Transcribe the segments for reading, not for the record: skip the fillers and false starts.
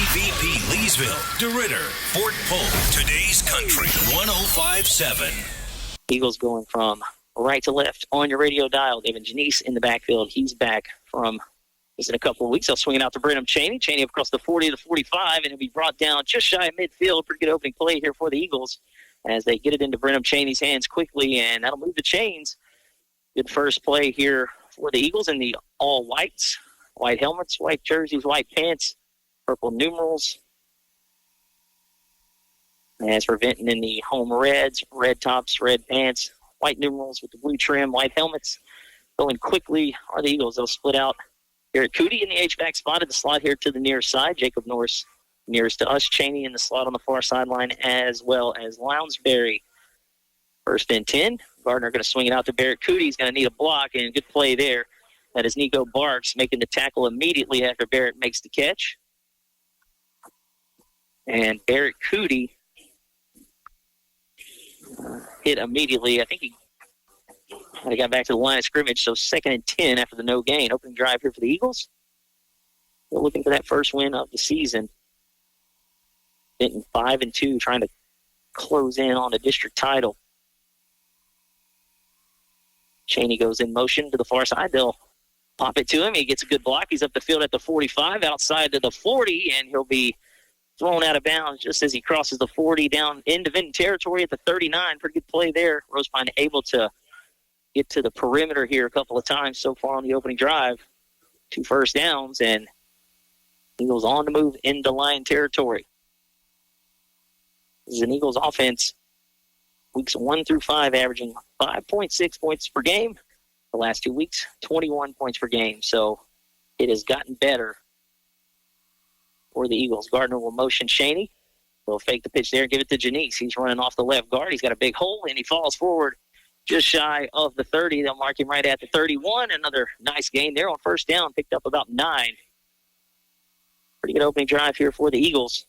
KVVP Leesville, DeRidder, Fort Polk, today's country 105.7. Eagles going from right to left on your radio dial. David Janice in the backfield. He's back from just in a couple of weeks. They'll swing it out to Brenham Cheney. Cheney across the 40 to the 45, and it'll be brought down just shy of midfield. Pretty good opening play here for the Eagles as they get it into Brenham Cheney's hands quickly, and that'll move the chains. Good first play here for the Eagles in the all whites. White helmets, white jerseys, white pants, purple numerals. And as for Vinton in the home reds, red tops, red pants, white numerals with the blue trim, white helmets. Going quickly are the Eagles. They'll split out Garrett Cootie in the H-back spot at the slot here to the near side. Jacob Norris nearest to us. Cheney in the slot on the far sideline, as well as Lounsbury. First and 10. Gardner going to swing it out to Barrett Cootie. He's going to need a block, and good play there. That is Nico Barks making the tackle immediately after Barrett makes the catch. And Barrett Cootie hit immediately. I think he got back to the line of scrimmage, so 2nd and 10 after the no gain. Opening drive here for the Eagles. They're looking for that first win of the season. Vinton 5-2, trying to close in on the district title. Cheney goes in motion to the far side. They'll pop it to him. He gets a good block. He's up the field at the 45, outside to the 40, and he'll be thrown out of bounds just as he crosses the 40 down into Vinton territory at the 39. Pretty good play there. Rosepine able to get to the perimeter here a couple of times so far on the opening drive. 2 first downs, and Eagles on the move into Lion territory. This is an Eagles offense, weeks 1 through 5, averaging 5.6 points per game. The last 2 weeks, 21 points per game. So it has gotten better for the Eagles. Gardner will motion Cheney. He'll fake the pitch there and give it to Janice. He's running off the left guard. He's got a big hole, and he falls forward just shy of the 30. They'll mark him right at the 31. Another nice gain there on first down. Picked up about 9. Pretty good opening drive here for the Eagles.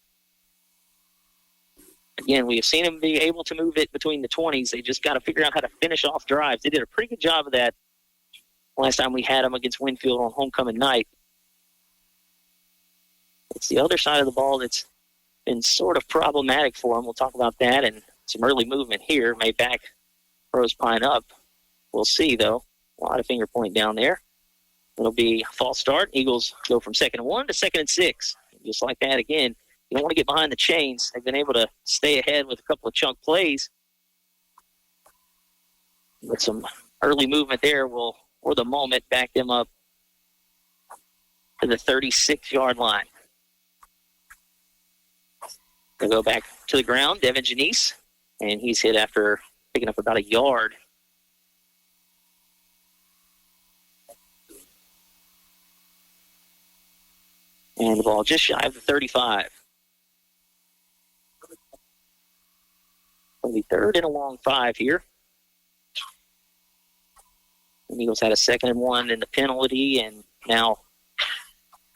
Again, we have seen them be able to move it between the 20s. They just got to figure out how to finish off drives. They did a pretty good job of that last time we had them against Winfield on homecoming night. It's the other side of the ball that's been sort of problematic for them. We'll talk about that, and some early movement here may back Rosepine up. We'll see, though. A lot of finger point down there. It'll be a false start. Eagles go from 2nd and 1 to 2nd and 6. Just like that again. You don't want to get behind the chains. They've been able to stay ahead with a couple of chunk plays. But some early movement there will, for the moment, back them up to the 36-yard line. They'll go back to the ground, Devin Janice, and he's hit after picking up about a yard. And the ball just shy of the 35. It'll be 3rd and a long 5 here. The Eagles had a 2nd and 1 in the penalty, and now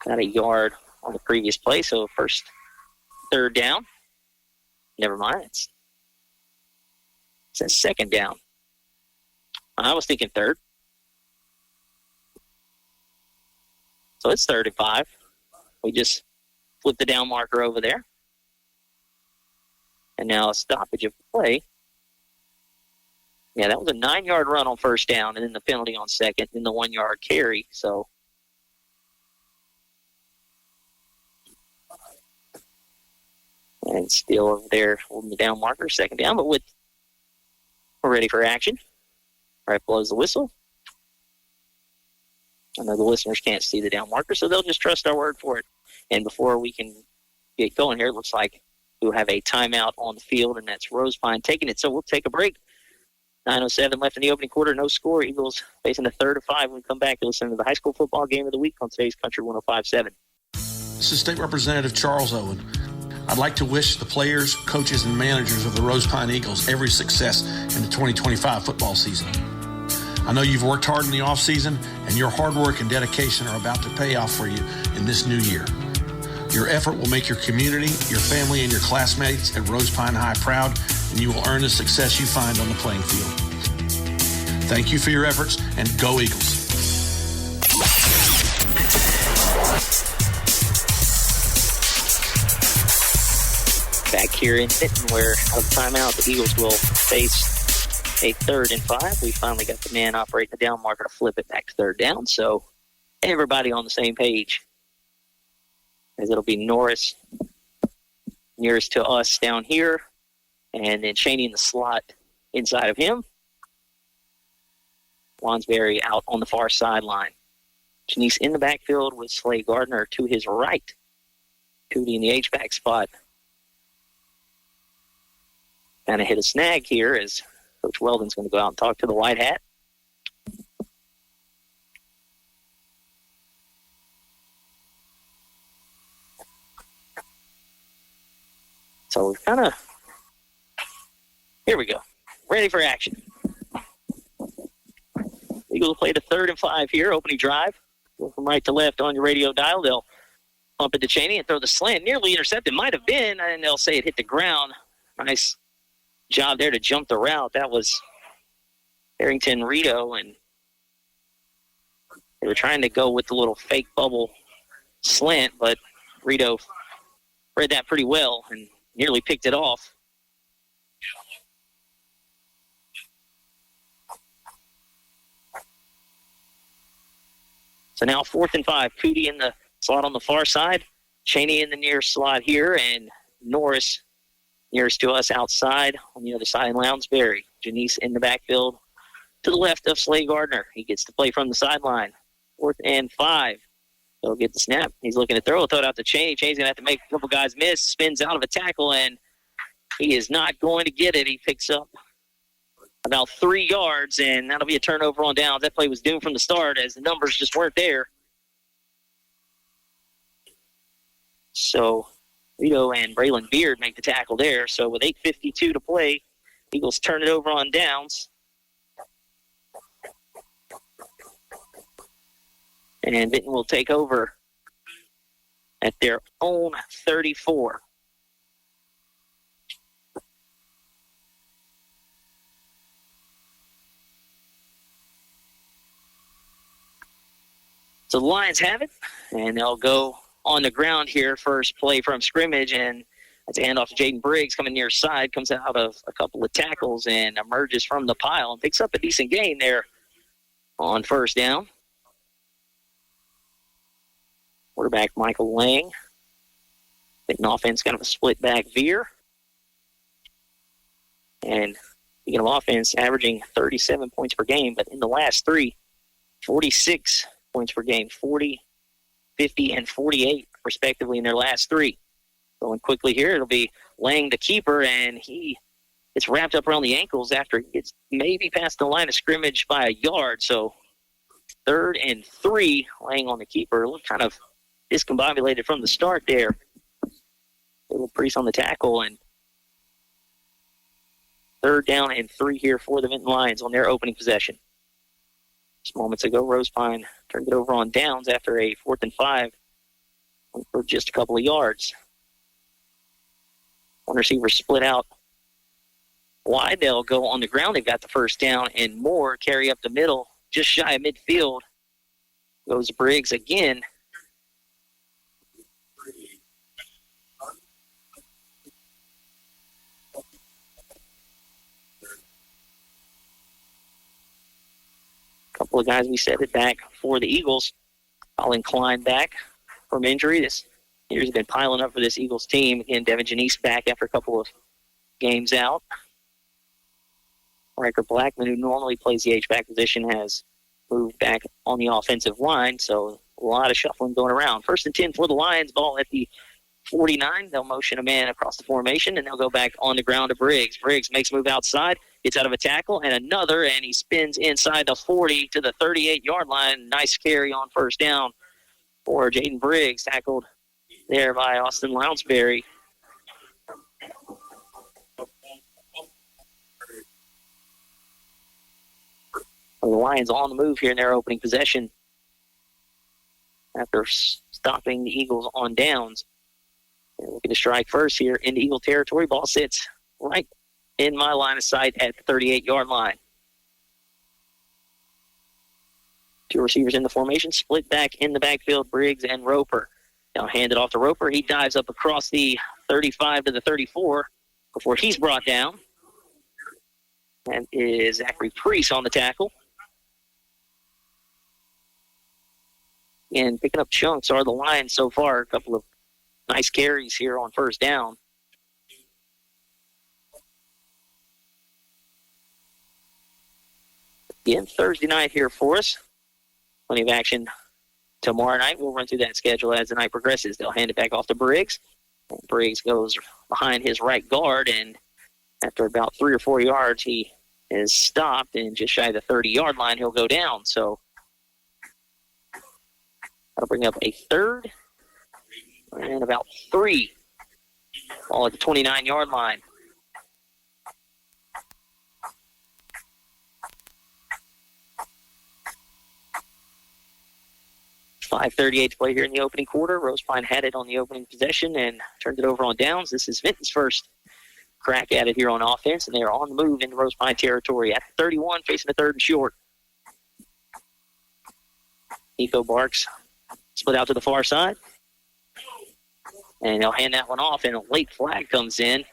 got a yard on the previous play. So first 3rd down. Never mind. It says 2nd down. I was thinking 3rd. So it's 3rd and 5. We just flipped the down marker over there. And now a stoppage of play. Yeah, that was a 9-yard run on first down, and then the penalty on 2nd, and the 1-yard carry. So and still over there holding the down marker, 2nd down, but we're ready for action. Right blows the whistle. I know the listeners can't see the down marker, so they'll just trust our word for it. And before we can get going here, it looks like we'll have a timeout on the field, and that's Rosepine taking it. So we'll take a break. 9:07 left in the opening quarter, no score. Eagles facing the 3rd and 5 when we come back to listen to the high school football game of the week on today's Country 105.7. This is State Representative Charles Owen. I'd like to wish the players, coaches, and managers of the Rosepine Eagles every success in the 2025 football season. I know you've worked hard in the offseason, and your hard work and dedication are about to pay off for you in this new year. Your effort will make your community, your family, and your classmates at Rosepine High proud, and you will earn the success you find on the playing field. Thank you for your efforts, and go Eagles. Back here in Vinton, where out of the timeout, the Eagles will face a 3rd and 5. We finally got the man operating the down marker to flip it back to 3rd down, so everybody on the same page. As it'll be Norris nearest to us down here, and then Cheney in the slot inside of him. Lonsberry out on the far sideline. Janice in the backfield with Slade Gardner to his right. Cootie in the H-back spot. Kind of hit a snag here as Coach Weldon's going to go out and talk to the white hat. So we're kind of, here we go, ready for action. Eagles played a 3rd and 5 here, opening drive. Go from right to left on your radio dial. They'll pump it to Cheney and throw the slant. Nearly intercepted, might have been, and they'll say it hit the ground. Nice job there to jump the route. That was Harrington Rito, and they were trying to go with the little fake bubble slant, but Rito read that pretty well and nearly picked it off. So now 4th and 5. Cootie in the slot on the far side. Cheney in the near slot here, and Norris nearest to us outside on the other side. Lounsbury. Janice in the backfield to the left of Slade Gardner. He gets to play from the sideline. 4th and 5. He'll get the snap. He's looking to throw it out to Cheney. Cheney's going to have to make a couple guys miss. Spins out of a tackle, and he is not going to get it. He picks up about 3 yards, and that'll be a turnover on downs. That play was doomed from the start as the numbers just weren't there. So Rito and Braylon Beard make the tackle there. So with 8:52 to play, Eagles turn it over on downs. And Vinton will take over at their own 34. So the Lions have it, and they'll go on the ground here, first play from scrimmage, and that's a handoff to Jaden Briggs coming near side, comes out of a couple of tackles and emerges from the pile and picks up a decent gain there on 1st down. Quarterback Michael Lang. Vinton offense kind of a split back veer. And speaking of offense, averaging 37 points per game, but in the last 3, 46 points per game, 40, 50, and 48, respectively, in their last 3. Going quickly here, it'll be Lang, the keeper, and he gets wrapped up around the ankles after he gets maybe past the line of scrimmage by a yard. So 3rd and 3, Lang on the keeper. Looked kind of discombobulated from the start there. Little Priest on the tackle, and 3rd down and 3 here for the Vinton Lions on their opening possession. Just moments ago, Rosepine turned it over on downs after a 4th and 5 for just a couple of yards. One receiver split out wide. They'll go on the ground. They've got the 1st down and more. Carry up the middle, just shy of midfield. Goes Briggs again. Couple of guys we set it back for the Eagles. Colin Klein back from injury. This year's been piling up for this Eagles team. Again, Devin Janice back after a couple of games out. Riker Blackman, who normally plays the H-back position, has moved back on the offensive line, so a lot of shuffling going around. 1st and 10 for the Lions. Ball at the 49. They'll motion a man across the formation, and they'll go back on the ground to Briggs. Briggs makes a move outside, gets out of a tackle, and another, and he spins inside the 40 to the 38-yard line. Nice carry on 1st down for Jaden Briggs, tackled there by Austin Lounsbury. The Lions on the move here in their opening possession after stopping the Eagles on downs. They're looking to strike first here into Eagle territory. Ball sits right in my line of sight at the 38-yard line. 2 receivers in the formation, split back in the backfield, Briggs and Roper. Now hand it off to Roper. He dives up across the 35 to the 34 before he's brought down. That is Zachary Priest on the tackle. And picking up chunks are the Lions so far. A couple of nice carries here on first down. Again, Thursday night here for us. Plenty of action tomorrow night. We'll run through that schedule as the night progresses. They'll hand it back off to Briggs. And Briggs goes behind his right guard, and after about 3 or 4 yards, he is stopped, and just shy of the 30-yard line, he'll go down. So that'll bring up a third and about 3. All at the 29-yard line. .5:38 to play here in the opening quarter. Rosepine had it on the opening possession and turned it over on downs. This is Vinton's first crack at it here on offense, and they are on the move into Rosepine territory at 31, facing a 3rd and short. Nico Barks split out to the far side, and they'll hand that one off, and a late flag comes in.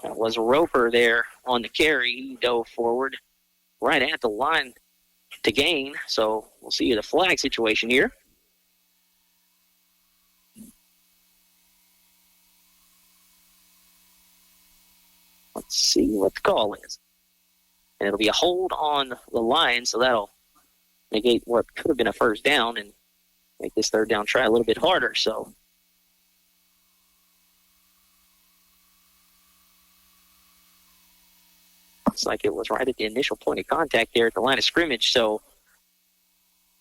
That was Roper there on the carry. He dove forward right at the line to gain, so we'll see the flag situation here. Let's see what the call is. And it'll be a hold on the line, so that'll negate what could have been a first down and make this third down try a little bit harder. So looks like it was right at the initial point of contact there at the line of scrimmage. So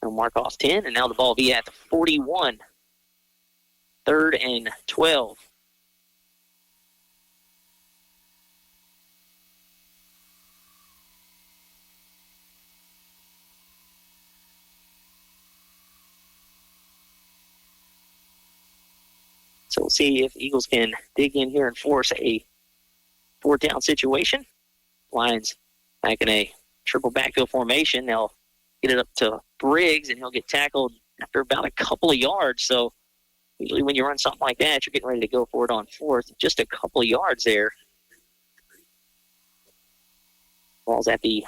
they'll mark off 10, and now the ball will be at the 41. 3rd and 12. So we'll see if Eagles can dig in here and force a 4th down situation. Lions back in a triple backfield formation. They'll get it up to Briggs, and he'll get tackled after about a couple of yards. So usually when you run something like that, you're getting ready to go for it on 4th. Just a couple of yards there. Ball's at the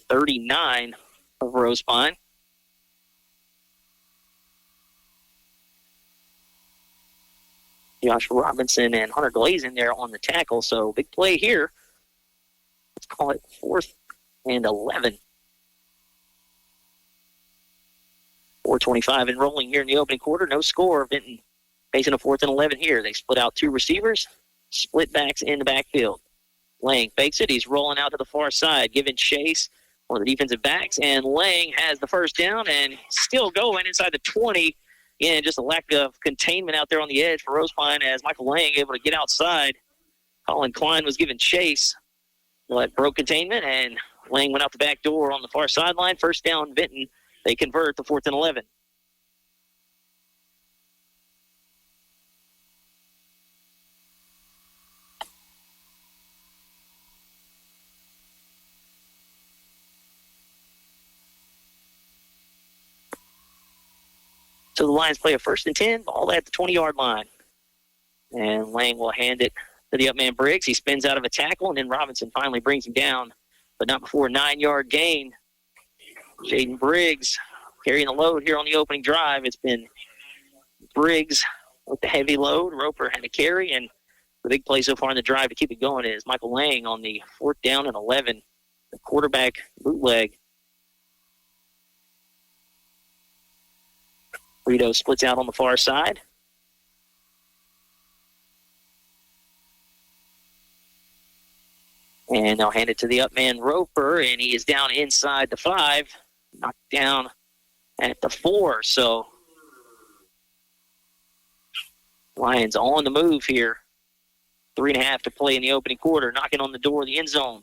39 of Rosepine. Josh Robinson and Hunter Glazen there on the tackle. So big play here. Let's call it 4th and 11. 4:25 and rolling here in the opening quarter. No score. Vinton facing a 4th and 11 here. They split out 2 receivers, split backs in the backfield. Lang fakes it. He's rolling out to the far side, giving chase on the defensive backs, and Lang has the first down and still going inside the 20. Again, just a lack of containment out there on the edge for Rosepine as Michael Lang able to get outside. Colin Klein was given chase, but broke containment, and Lang went out the back door on the far sideline. First down, Vinton. They convert to 4th and 11. So the Lions play a 1st and 10, ball at the 20-yard line. And Lang will hand it to the up man Briggs. He spins out of a tackle, and then Robinson finally brings him down, but not before a 9-yard gain. Jaden Briggs carrying the load here on the opening drive. It's been Briggs with the heavy load. Roper had a carry, and the big play so far in the drive to keep it going is Michael Lang on the 4th down and 11. The quarterback bootleg. Rito splits out on the far side. And they'll hand it to the up man Roper, and he is down inside the 5, knocked down at the 4. So Lions on the move here. 3.5 to play in the opening quarter, knocking on the door of the end zone.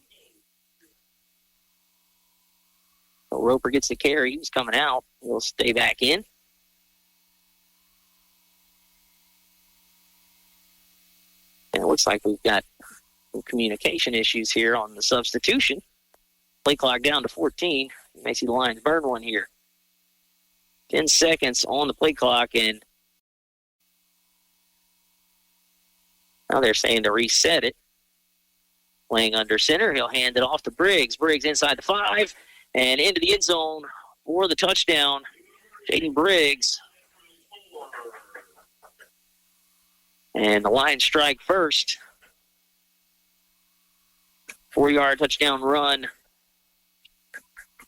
So Roper gets the carry. He's coming out. He'll stay back in. And it looks like we've got some communication issues here on the substitution. Play clock down to 14. You may see the Lions burn one here. 10 seconds on the play clock, and Now they're saying to reset it. Playing under center, he'll hand it off to Briggs. Briggs inside the 5 and into the end zone for the touchdown. Jaden Briggs. And the Lions strike first. 4-yard touchdown run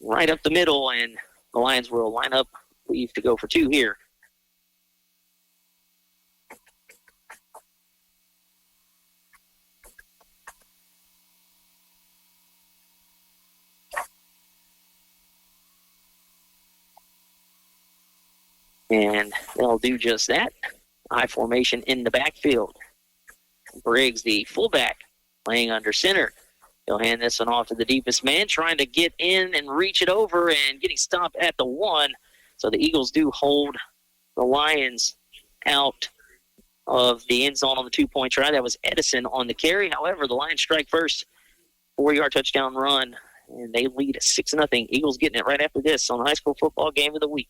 right up the middle, and the Lions will line up, leave to go for 2 here. And they'll do just that. I formation in the backfield. Briggs, the fullback, playing under center. He'll hand this one off to the deepest man, trying to get in and reach it over and getting stopped at the 1. So the Eagles do hold the Lions out of the end zone on the 2-point try. That was Edison on the carry. However, the Lions strike first. 4-yard touchdown run, and they lead 6-0. Eagles getting it right after this on the high school football game of the week.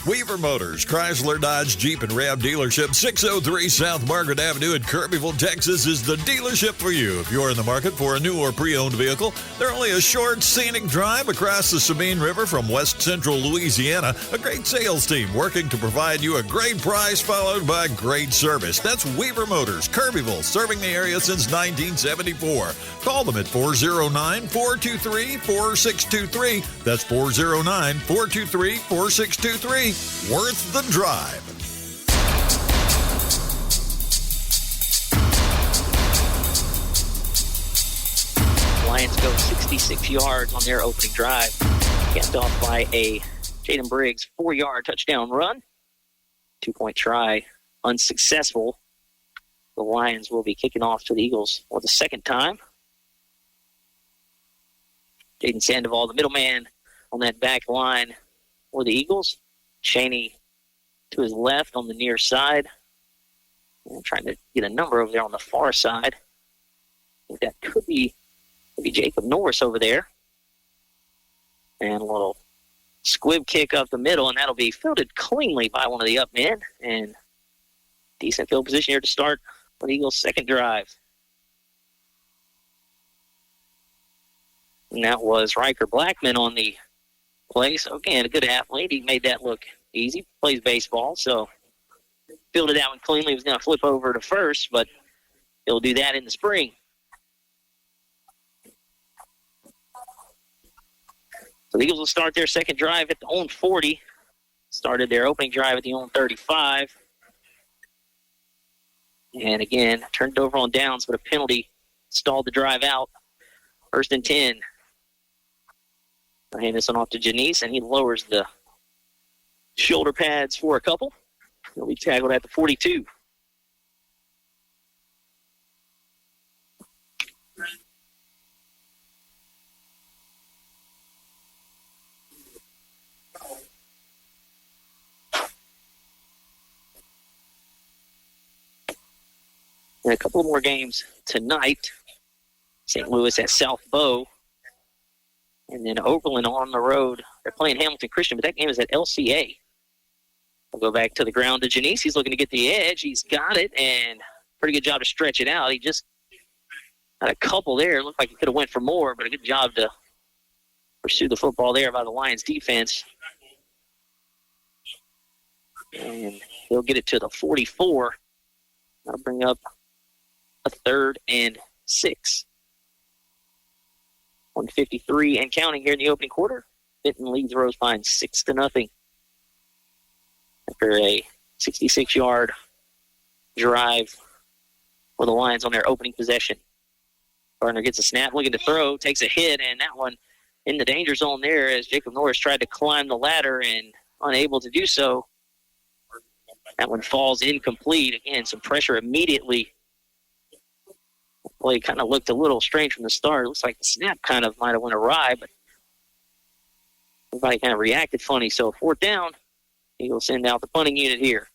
Weaver Motors, Chrysler, Dodge, Jeep, and Ram dealership, 603 South Margaret Avenue in Kirbyville, Texas, is the dealership for you. If you're in the market for a new or pre-owned vehicle, they're only a short, scenic drive across the Sabine River from west central Louisiana. A great sales team working to provide you a great price followed by great service. That's Weaver Motors, Kirbyville, serving the area since 1974. Call them at 409-423-4623. That's 409-423-4623. Worth the drive. Lions go 66 yards on their opening drive. Capped off by a Jaden Briggs 4-yard touchdown run. 2-point try, unsuccessful. The Lions will be kicking off to the Eagles for the second time. Jaden Sandoval, the middleman on that back line for the Eagles. Cheney to his left on the near side. And trying to get a number over there on the far side. I think that could be maybe Jacob Norris over there. And a little squib kick up the middle, and that'll be fielded cleanly by one of the up men. And decent field position here to start the Eagles' second drive. And that was Riker Blackman on the play. So, again, a good athlete. He made that look easy. Plays baseball, so fielded that one cleanly. He was going to flip over to first, but he'll do that in the spring. So the Eagles will start their second drive at the own 40. Started their opening drive at the own 35. And, again, turned it over on downs, but a penalty stalled the drive out. 1st and 10. I hand this one off to Janice, and he lowers the shoulder pads for a couple. He'll be tackled at the 42. And a couple more games tonight. St. Louis at South Bow. And then Oberlin on the road. They're playing Hamilton Christian, but that game is at LCA. We'll go back to the ground to Janice. He's looking to get the edge. He's got it, and pretty good job to stretch it out. He just had a couple there. Looked like he could have went for more, but a good job to pursue the football there by the Lions defense. And he'll get it to the 44. That'll bring up a 3rd and 6. 153 and counting here in the opening quarter. Vinton leads Rosepine 6-0. After a 66-yard drive for the Lions on their opening possession. Gardner gets a snap, looking to throw, takes a hit, and that one in the danger zone there as Jacob Norris tried to climb the ladder and unable to do so. That one falls incomplete. Again, some pressure immediately. The play kind of looked a little strange from the start. It looks like the snap kind of might have went awry, but everybody kind of reacted funny. So 4th down, Eagles send out the punting unit here.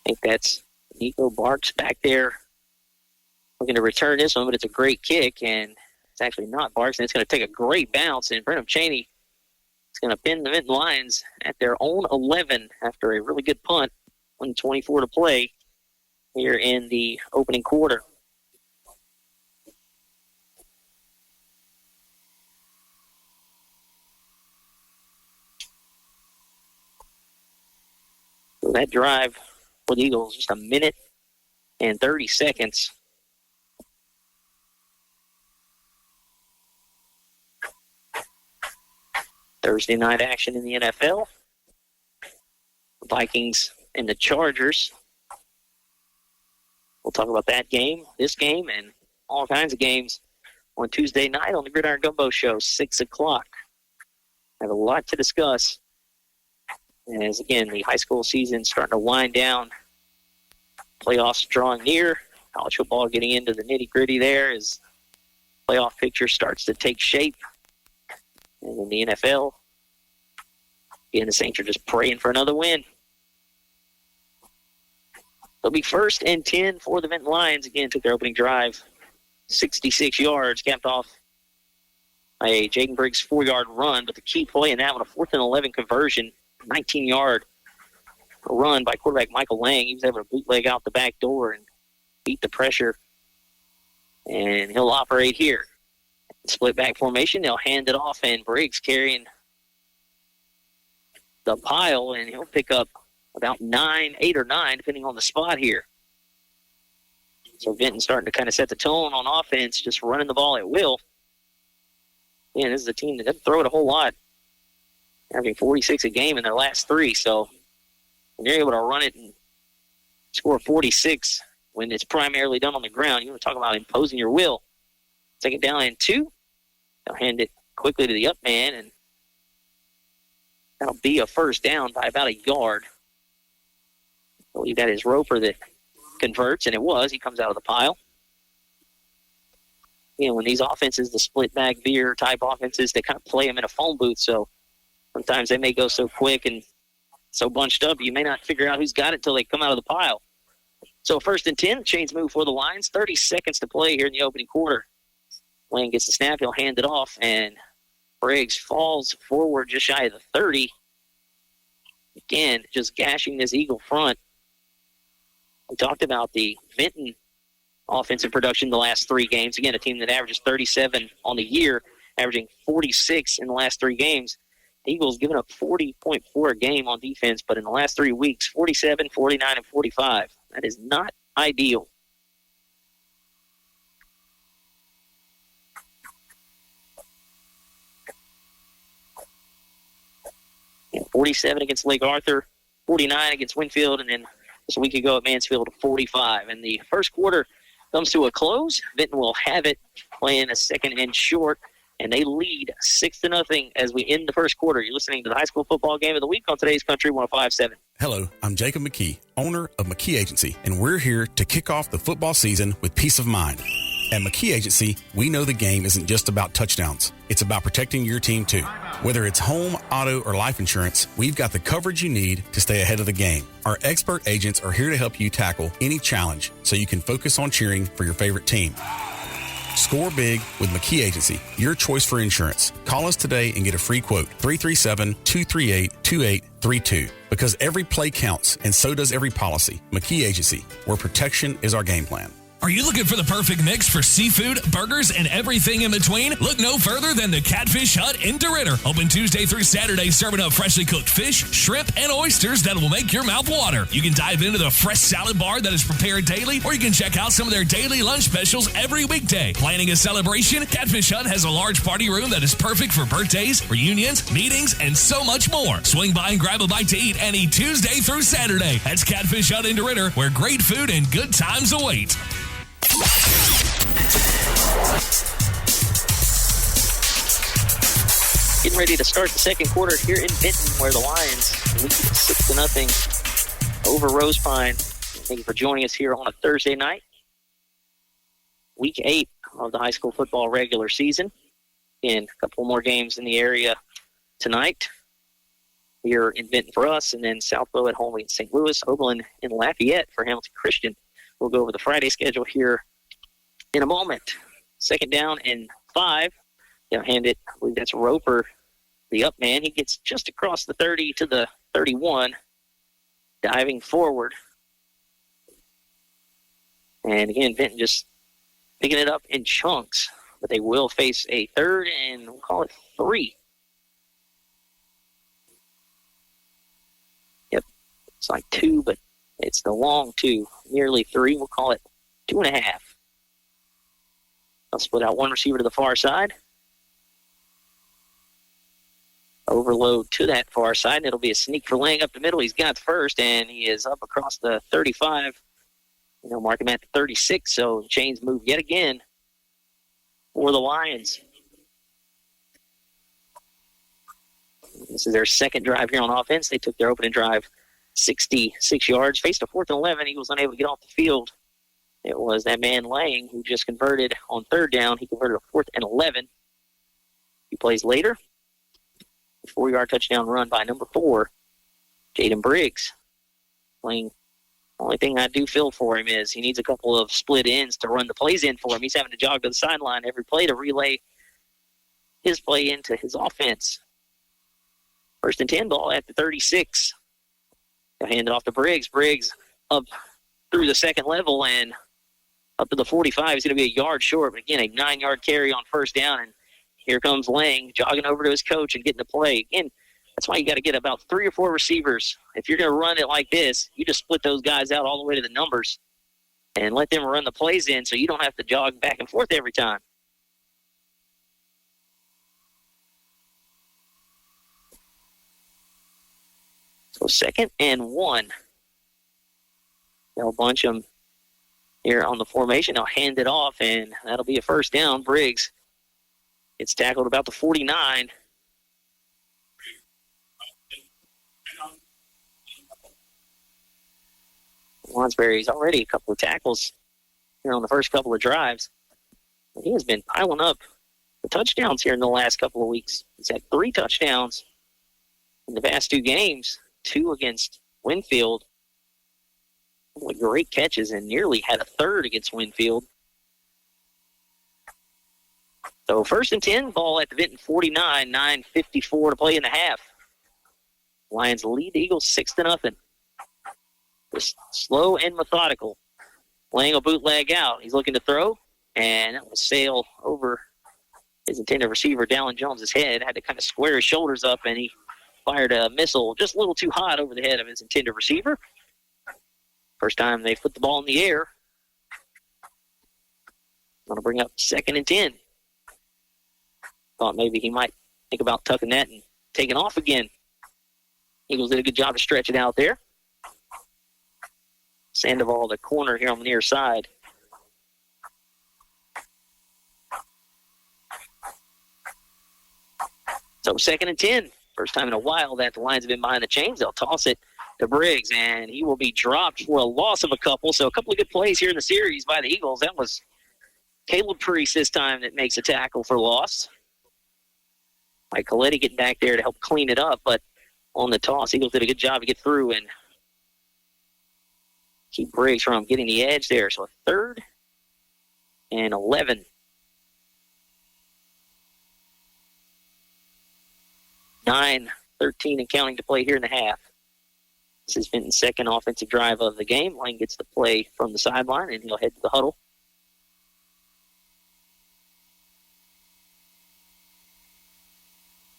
I think that's Nico Barks back there looking to return this one, but it's a great kick, and It's actually not Barks, and it's going to take a great bounce, and Brenham Cheney is going to pin the Vinton Lions at their own 11 after a really good punt, 1:24 to play here in the opening quarter. So that drive for the Eagles, just a minute and 30 seconds. Thursday night action in the NFL. The Vikings and the Chargers. We'll talk about that game, this game, and all kinds of games on Tuesday night on the Gridiron Gumbo Show, 6 o'clock. I have a lot to discuss as, again, the high school season starting to wind down. Playoffs drawing near. College football getting into the nitty-gritty there as playoff picture starts to take shape. And in the NFL, again, the Saints are just praying for another win. They'll be 1st and 10 for the Vinton Lions. Again, took their opening drive, 66 yards, capped off a Jaden Briggs 4-yard run. But the key play in that one, a 4th and 11 conversion, 19-yard run by quarterback Michael Lang. He was able to bootleg out the back door and beat the pressure. And he'll operate here. Split back formation, they'll hand it off, and Briggs carrying the pile, and he'll pick up about 8 or 9, depending on the spot here. So Vinton starting to kind of set the tone on offense, just running the ball at will. And this is a team that doesn't throw it a whole lot, having 46 a game in their last 3. So when you're able to run it and score 46 when it's primarily done on the ground, you want to talk about imposing your will. Take it down in 2. They'll hand it quickly to the up man, and that'll be a first down by about a yard. I believe that is Roper that converts, and it was. He comes out of the pile. You know, when these offenses, the split back veer type offenses, they kind of play them in a phone booth, so sometimes they may go so quick and so bunched up, you may not figure out who's got it until they come out of the pile. So 1st and 10, chains move for the Lions. 30 seconds to play here in the opening quarter. Lane gets the snap, he'll hand it off, and Briggs falls forward just shy of the 30. Again, just gashing this Eagle front. We talked about the Vinton offensive production the last 3 games. Again, a team that averages 37 on the year, averaging 46 in the last 3 games. The Eagles giving up 40.4 a game on defense, but in the last 3 weeks, 47, 49, and 45. That is not ideal. And 47 against Lake Arthur, 49 against Winfield, and then just a week ago at Mansfield, 45. And the first quarter comes to a close. Vinton will have it, playing a 2nd and short, and they lead 6-0 as we end the first quarter. You're listening to the high school football game of the week on today's Country 105.7. Hello, I'm Jacob McKee, owner of McKee Agency, and we're here to kick off the football season with peace of mind. At McKee Agency, we know the game isn't just about touchdowns. It's about protecting your team, too. Whether it's home, auto, or life insurance, we've got the coverage you need to stay ahead of the game. Our expert agents are here to help you tackle any challenge so you can focus on cheering for your favorite team. Score big with McKee Agency, your choice for insurance. Call us today and get a free quote, 337-238-2832. Because every play counts, and so does every policy. McKee Agency, where protection is our game plan. Are you looking for the perfect mix for seafood, burgers, and everything in between? Look no further than the Catfish Hut in DeRidder. Open Tuesday through Saturday, serving up freshly cooked fish, shrimp, and oysters that will make your mouth water. You can dive into the fresh salad bar that is prepared daily, or you can check out some of their daily lunch specials every weekday. Planning a celebration? Catfish Hut has a large party room that is perfect for birthdays, reunions, meetings, and so much more. Swing by and grab a bite to eat any Tuesday through Saturday. That's Catfish Hut in DeRidder, where great food and good times await. Getting ready to start the second quarter here in Vinton, where the Lions lead 6-0 over Rosepine. Thank you for joining us here on a Thursday night. Week 8 of the high school football regular season. And a couple more games in the area tonight here in Vinton for us, and then Southbow at home in St. Louis, Oberlin and Lafayette for Hamilton Christian. We'll go over the Friday schedule here in a moment. 2nd down and 5. They'll hand it, I believe that's Roper, the up man. He gets just across the 30 to the 31, diving forward. And again, Vinton just picking it up in chunks. But they will face a 3rd and we'll call it 3. Yep, it's like 2, but it's the long 2, nearly 3. We'll call it 2.5. I'll split out one receiver to the far side. Overload to that far side, and it'll be a sneak for Lang up the middle. He's got first, and he is up across the 35. Mark him at the 36, so chains move yet again for the Lions. This is their second drive here on offense. They took their opening drive 66 yards, faced a 4th and 11. Eagles unable to get off the field. It was that man Lang who just converted on 3rd down. He converted a 4th and 11. A few plays later, 4-yard touchdown run by number 4, Jaden Briggs. Lang, only thing I do feel for him is he needs a couple of split ends to run the plays in for him. He's having to jog to the sideline every play to relay his play into his offense. 1st and 10 ball at the 36. They'll hand it off to Briggs. Briggs up through the 2nd level and up to the 45. He's going to be a yard short, but again, a 9-yard carry on 1st down. And here comes Lang jogging over to his coach and getting the play. Again, that's why you got to get about 3 or 4 receivers. If you're going to run it like this, you just split those guys out all the way to the numbers and let them run the plays in so you don't have to jog back and forth every time. So 2nd and 1. They'll bunch them here on the formation. They'll hand it off, and that'll be a 1st down. Briggs gets tackled about the 49. Lonsberry's already a couple of tackles here on the first couple of drives. And he has been piling up the touchdowns here in the last couple of weeks. He's had 3 touchdowns in the past 2 games, 2 against Winfield. Great catches, and nearly had a 3rd against Winfield. So 1st and 10, ball at the Vinton 49, 9:54 to play in the half. Lions lead the Eagles 6-0. Just slow and methodical. Lang a bootleg out. He's looking to throw, and that will sail over his intended receiver, Dallin Jones' head. Had to kind of square his shoulders up, and he fired a missile just a little too hot over the head of his intended receiver. First time they put the ball in the air. Going to bring up 2nd and 10. Thought maybe he might think about tucking that and taking off again. Eagles did a good job to stretch it out there. Sandoval, the corner here on the near side. So 2nd and 10. First time in a while that the Lions have been behind the chains. They'll toss it to Briggs, and he will be dropped for a loss of a couple. So a couple of good plays here in the series by the Eagles. That was Caleb Priest this time that makes a tackle for loss. Mike Coletti getting back there to help clean it up, but on the toss, Eagles did a good job to get through and keep Briggs from getting the edge there. So a 3rd and 11. Nine, 13 and counting to play here in the half. This has been the second offensive drive of the game. Lang gets the play from the sideline, and he'll head to the huddle.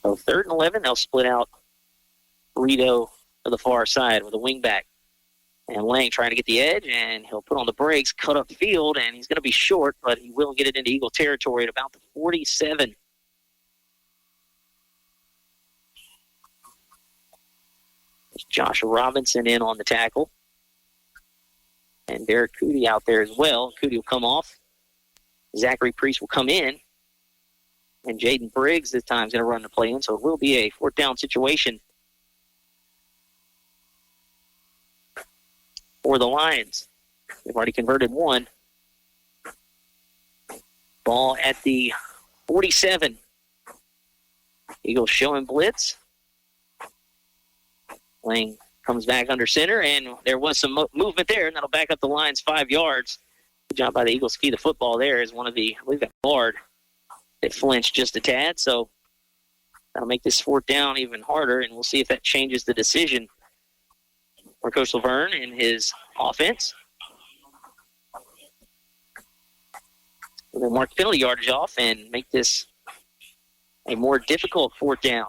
So 3rd and 11, they'll split out Rito to the far side with a wingback. And Lang trying to get the edge, and he'll put on the brakes, cut up field, and he's going to be short, but he will get it into Eagle territory at about the 47. There's Josh Robinson in on the tackle. And Derek Cootie out there as well. Cootie will come off. Zachary Priest will come in. And Jaden Briggs this time is going to run the play in, so it will be a 4th down situation for the Lions. They've already converted one. Ball at the 47. Eagles showing blitz. Lang comes back under center, and there was some movement there, and that'll back up the Lions 5 yards. Good job by the Eagles to key the football there as one of the, I believe that Bard They flinched just a tad, so that'll make this fourth down even harder, and we'll see if that changes the decision for Coach Laverne and his offense. We'll mark penalty yardage off and make this a more difficult fourth down.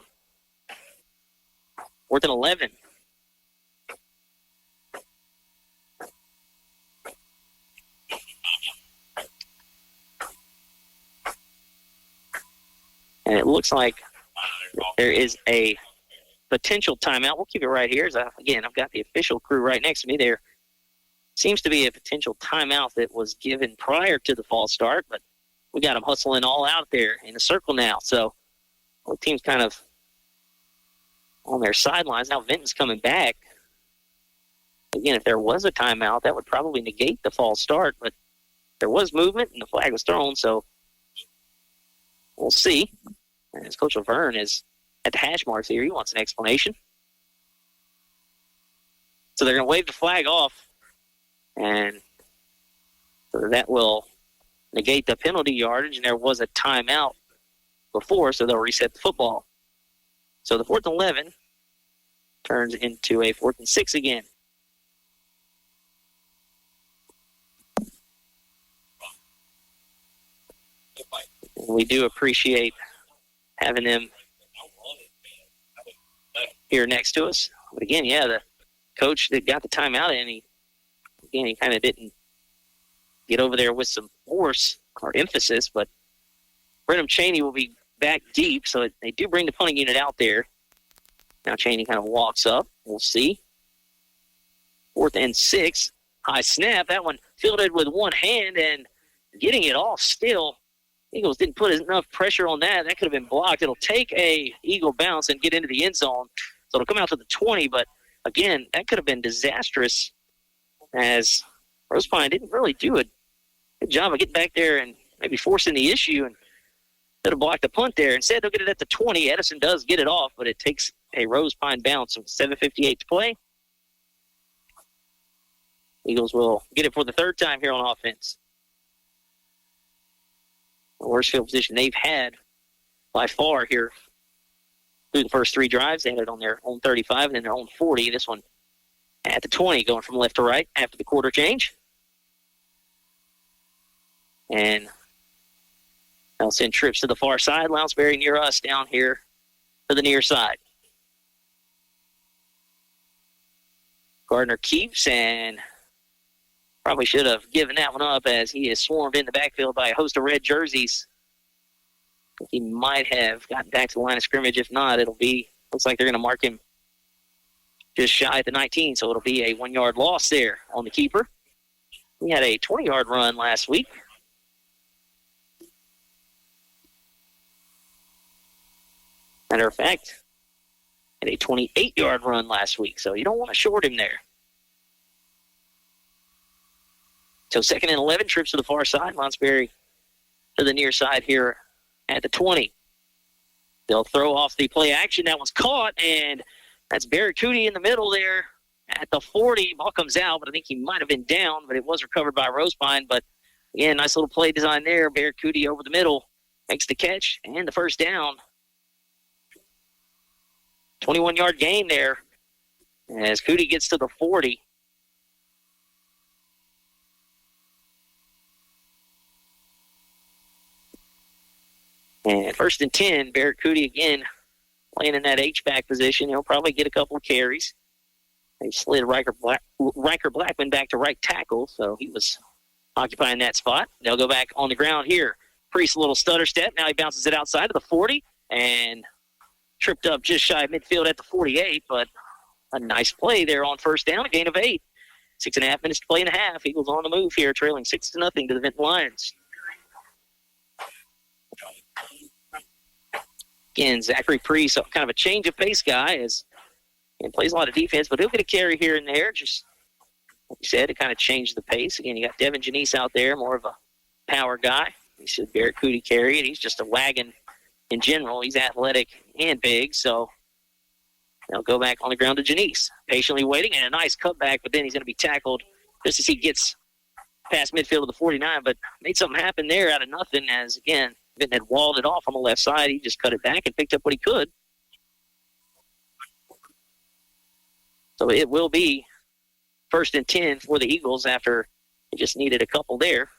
4th and 11. And it looks like there is a potential timeout. We'll keep it right here. Again, I've got the official crew right next to me there. Seems to be a potential timeout that was given prior to the false start, but we got them hustling all out there in a circle now. So the team's kind of on their sidelines. Now Vinton's coming back. Again, if there was a timeout, that would probably negate the false start, but there was movement and the flag was thrown, so we'll see. And as Coach Laverne is at the hash marks here, he wants an explanation. So they're going to wave the flag off, and so that will negate the penalty yardage, and there was a timeout before, so they'll reset the football. So the 4th and 11 turns into a 4th and 6 again. We do appreciate having them here next to us. But again, yeah, the coach that got the timeout, and he kind of didn't get over there with some force or emphasis, but Brenham Cheney will be back deep, so they do bring the punting unit out there. Now Cheney kind of walks up. We'll see. 4th and 6. High snap. That one fielded with one hand and getting it off still. Eagles didn't put enough pressure on that. That could have been blocked. It'll take a Eagle bounce and get into the end zone. So it'll come out to the 20, but again, that could have been disastrous as Rosepine didn't really do a good job of getting back there and maybe forcing the issue and could have blocked the punt there. Instead, they'll get it at the 20. Edison does get it off, but it takes a Rosepine bounce with 7:58 to play. Eagles will get it for the third time here on offense. The worst field position they've had by far here through the first three drives. They had it on their own 35 and then their own 40. This one at the 20, going from left to right after the quarter change. And they'll send trips to the far side. Lounsbury near us down here to the near side. Gardner keeps and probably should have given that one up as he is swarmed in the backfield by a host of red jerseys. He might have gotten back to the line of scrimmage. If not, looks like they're going to mark him just shy at the 19, so it'll be a 1-yard loss there on the keeper. He had a 20-yard run last week. Matter of fact, had a 28-yard run last week, so you don't want to short him there. So 2nd and 11, trips to the far side. Lounsbury to the near side here at the 20. They'll throw off the play action. That one's caught, and that's Barrett Cootie in the middle there at the 40. Ball comes out, but I think he might have been down, but it was recovered by Rosepine. But, again, nice little play design there. Barrett Cootie over the middle makes the catch and the first down. 21-yard gain there as Cootie gets to the 40. And 1st and 10, Barrett Cootie again playing in that H-back position. He'll probably get a couple of carries. They slid Riker Blackman back to right tackle, so he was occupying that spot. They'll go back on the ground here. Priest, a little stutter step. Now he bounces it outside of the 40 and tripped up just shy of midfield at the 48, but a nice play there on first down, a gain of 8. 6.5 minutes to play in a half. Eagles on the move here, trailing 6-0 to the Vinton Lions. Again, Zachary Priest, kind of a change of pace guy, and plays a lot of defense, but he'll get a carry here and there. Just like you said, it kind of changed the pace. Again, you got Devin Janice out there, more of a power guy. He said Barrett Cootie carry it. He's just a wagon in general. He's athletic and big, so they'll go back on the ground to Janice. Patiently waiting, and a nice cutback, but then he's going to be tackled just as he gets past midfield of the 49, but made something happen there out of nothing as, again, Vinton had walled it off on the left side. He just cut it back and picked up what he could. So it will be 1st and 10 for the Eagles after they just needed a couple there.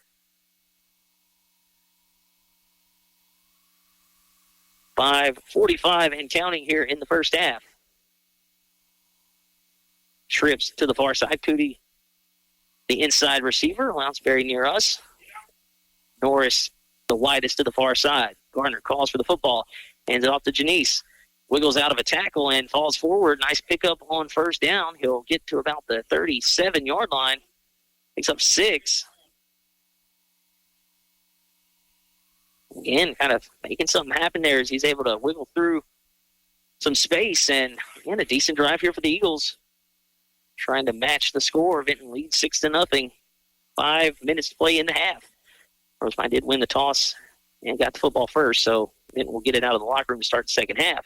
5:45 and counting here in the first half. Trips to the far side. Cootie, the inside receiver. Lounsbury near us. Norris, the widest to the far side. Gardner calls for the football. Hands it off to Janice. Wiggles out of a tackle and falls forward. Nice pickup on first down. He'll get to about the 37-yard line. Picks up 6. Again, kind of making something happen there as he's able to wiggle through some space. And, again, a decent drive here for the Eagles. Trying to match the score. Vinton leads 6-0. 5 minutes to play in the half. Rosepine did win the toss and got the football first, so Vinton will get it out of the locker room to start the second half.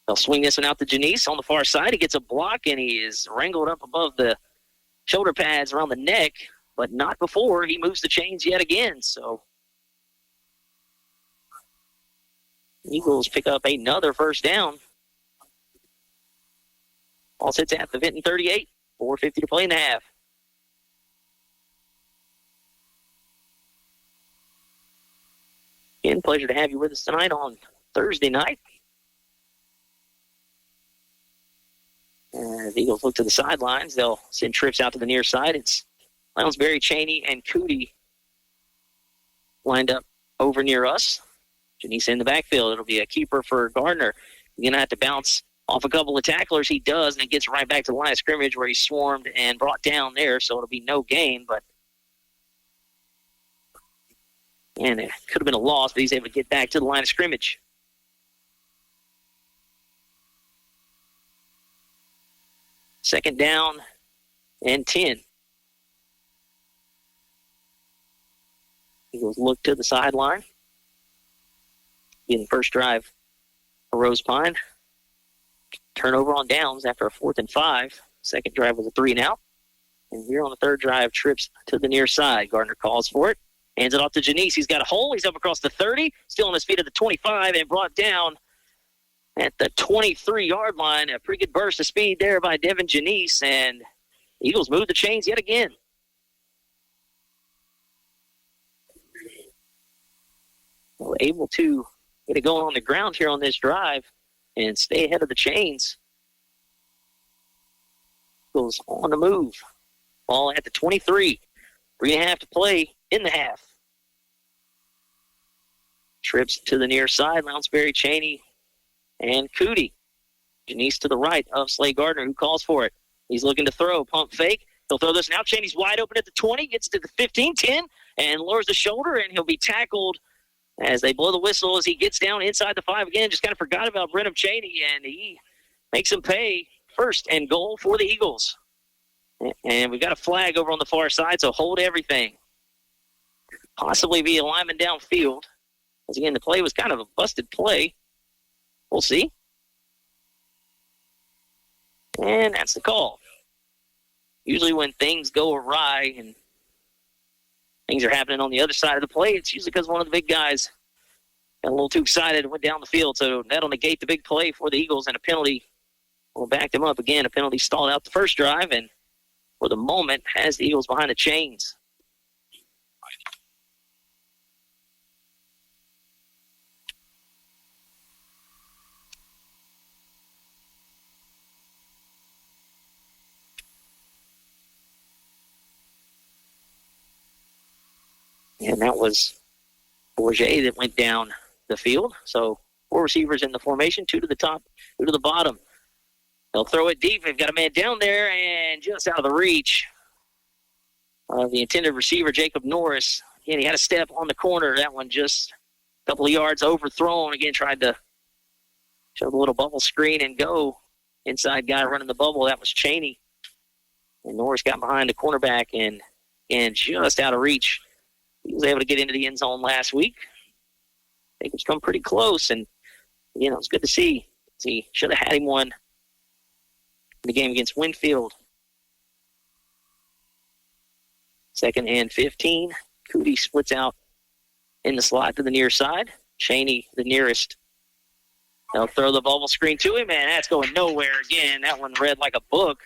They'll swing this one out to Janice on the far side. He gets a block, and he is wrangled up above the shoulder pads around the neck, but not before he moves the chains yet again. So Eagles pick up another first down. Ball sits at the Vinton 38. 4:50 to play in the half. Again, pleasure to have you with us tonight on Thursday night. The Eagles look to the sidelines. They'll send trips out to the near side. It's Lounsbury, Cheney, and Cootie lined up over near us. Janice in the backfield. It'll be a keeper for Gardner. He's going to have to bounce off a couple of tacklers. He does, and it gets right back to the line of scrimmage where he's swarmed and brought down there, so it'll be no gain. And it could have been a loss, but he's able to get back to the line of scrimmage. Second down and 10. Eagles look to the sideline. In the first drive for Rosepine. Turnover on downs after a 4th and 5. Second drive was a 3-and-out. And here on the third drive, trips to the near side. Gardner calls for it. Hands it off to Janice. He's got a hole. He's up across the 30. Still on his feet at the 25 and brought down at the 23-yard line. A pretty good burst of speed there by Devin Janice. And the Eagles move the chains yet again. Well, able to get it going on the ground here on this drive and stay ahead of the chains. Eagles on the move. Ball at the 23. 3.5 to play in the half. Trips to the near side. Lounsbury, Cheney, and Cootie. Janice to the right of Slade Gardner, who calls for it. He's looking to throw. Pump fake. He'll throw this now. Cheney's wide open at the 20. Gets to the 15, 10, and lowers the shoulder, and he'll be tackled as they blow the whistle as he gets down inside the 5 again. Just kind of forgot about Brenham Cheney, and he makes him pay. First and goal for the Eagles. And we've got a flag over on the far side, so hold everything. Possibly be a lineman downfield. As again, the play was kind of a busted play. We'll see. And that's the call. Usually when things go awry and things are happening on the other side of the play, it's usually because one of the big guys got a little too excited and went down the field. So that'll negate the big play for the Eagles, and a penalty will back them up again. A penalty stalled out the first drive, and for the moment has the Eagles behind the chains. And that was Bourget that went down the field. So 4 receivers in the formation, 2 to the top, 2 to the bottom. They'll throw it deep. They've got a man down there and just out of the reach of the intended receiver, Jacob Norris. Again, he had a step on the corner. That one just a couple of yards overthrown. Again, tried to show the little bubble screen and go. Inside guy running the bubble, that was Cheney. And Norris got behind the cornerback and just out of reach. He was able to get into the end zone last week. Jacob's come pretty close, and, it's good to see. He should have had him one in the game against Winfield. 2nd and 15. Cootie splits out in the slot to the near side. Cheney, the nearest. They'll throw the bubble screen to him, and that's going nowhere again. That one read like a book.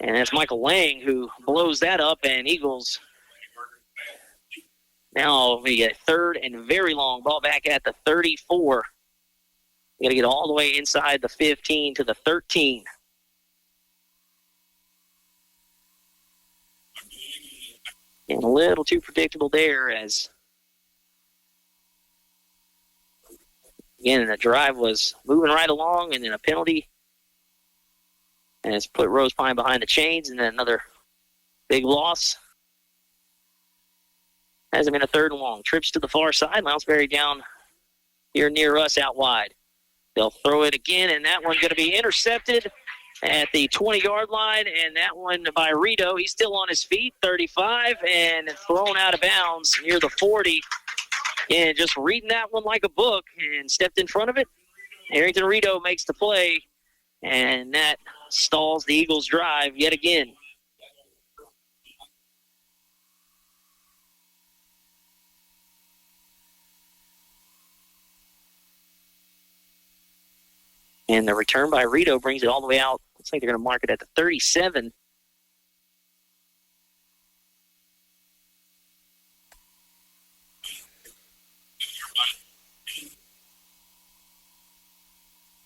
And that's Michael Lang who blows that up, and Eagles now we get third and very long. Ball back at the 34. We got to get all the way inside the 15 to the 13. And a little too predictable there as, again, the drive was moving right along, and then a penalty. And it's put Rosepine behind the chains, and then another big loss. Hasn't been a third and long. Trips to the far side. Lounsbury down here near us out wide. They'll throw it again, and that one's going to be intercepted at the 20-yard line, and that one by Rito. He's still on his feet, 35, and thrown out of bounds near the 40. And just reading that one like a book and stepped in front of it. Harrington Rito makes the play, and that stalls the Eagles' drive yet again. And the return by Rito brings it all the way out. Looks like they're going to mark it at the 37.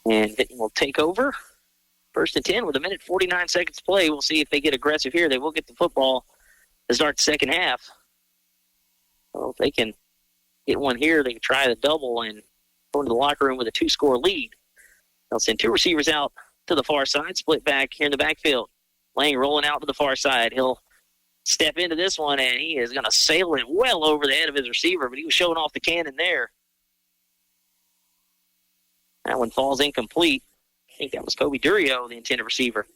And Vinton will take over. First and 10 with 1:49 to play. We'll see if they get aggressive here. They will get the football to start the second half. So if they can get one here, they can try the double and go into the locker room with a 2-score lead. They'll send two receivers out to the far side, split back here in the backfield. Lang rolling out to the far side. He'll step into this one, and he is going to sail it well over the head of his receiver, but he was showing off the cannon there. That one falls incomplete. I think that was Kobe Durio, the intended receiver.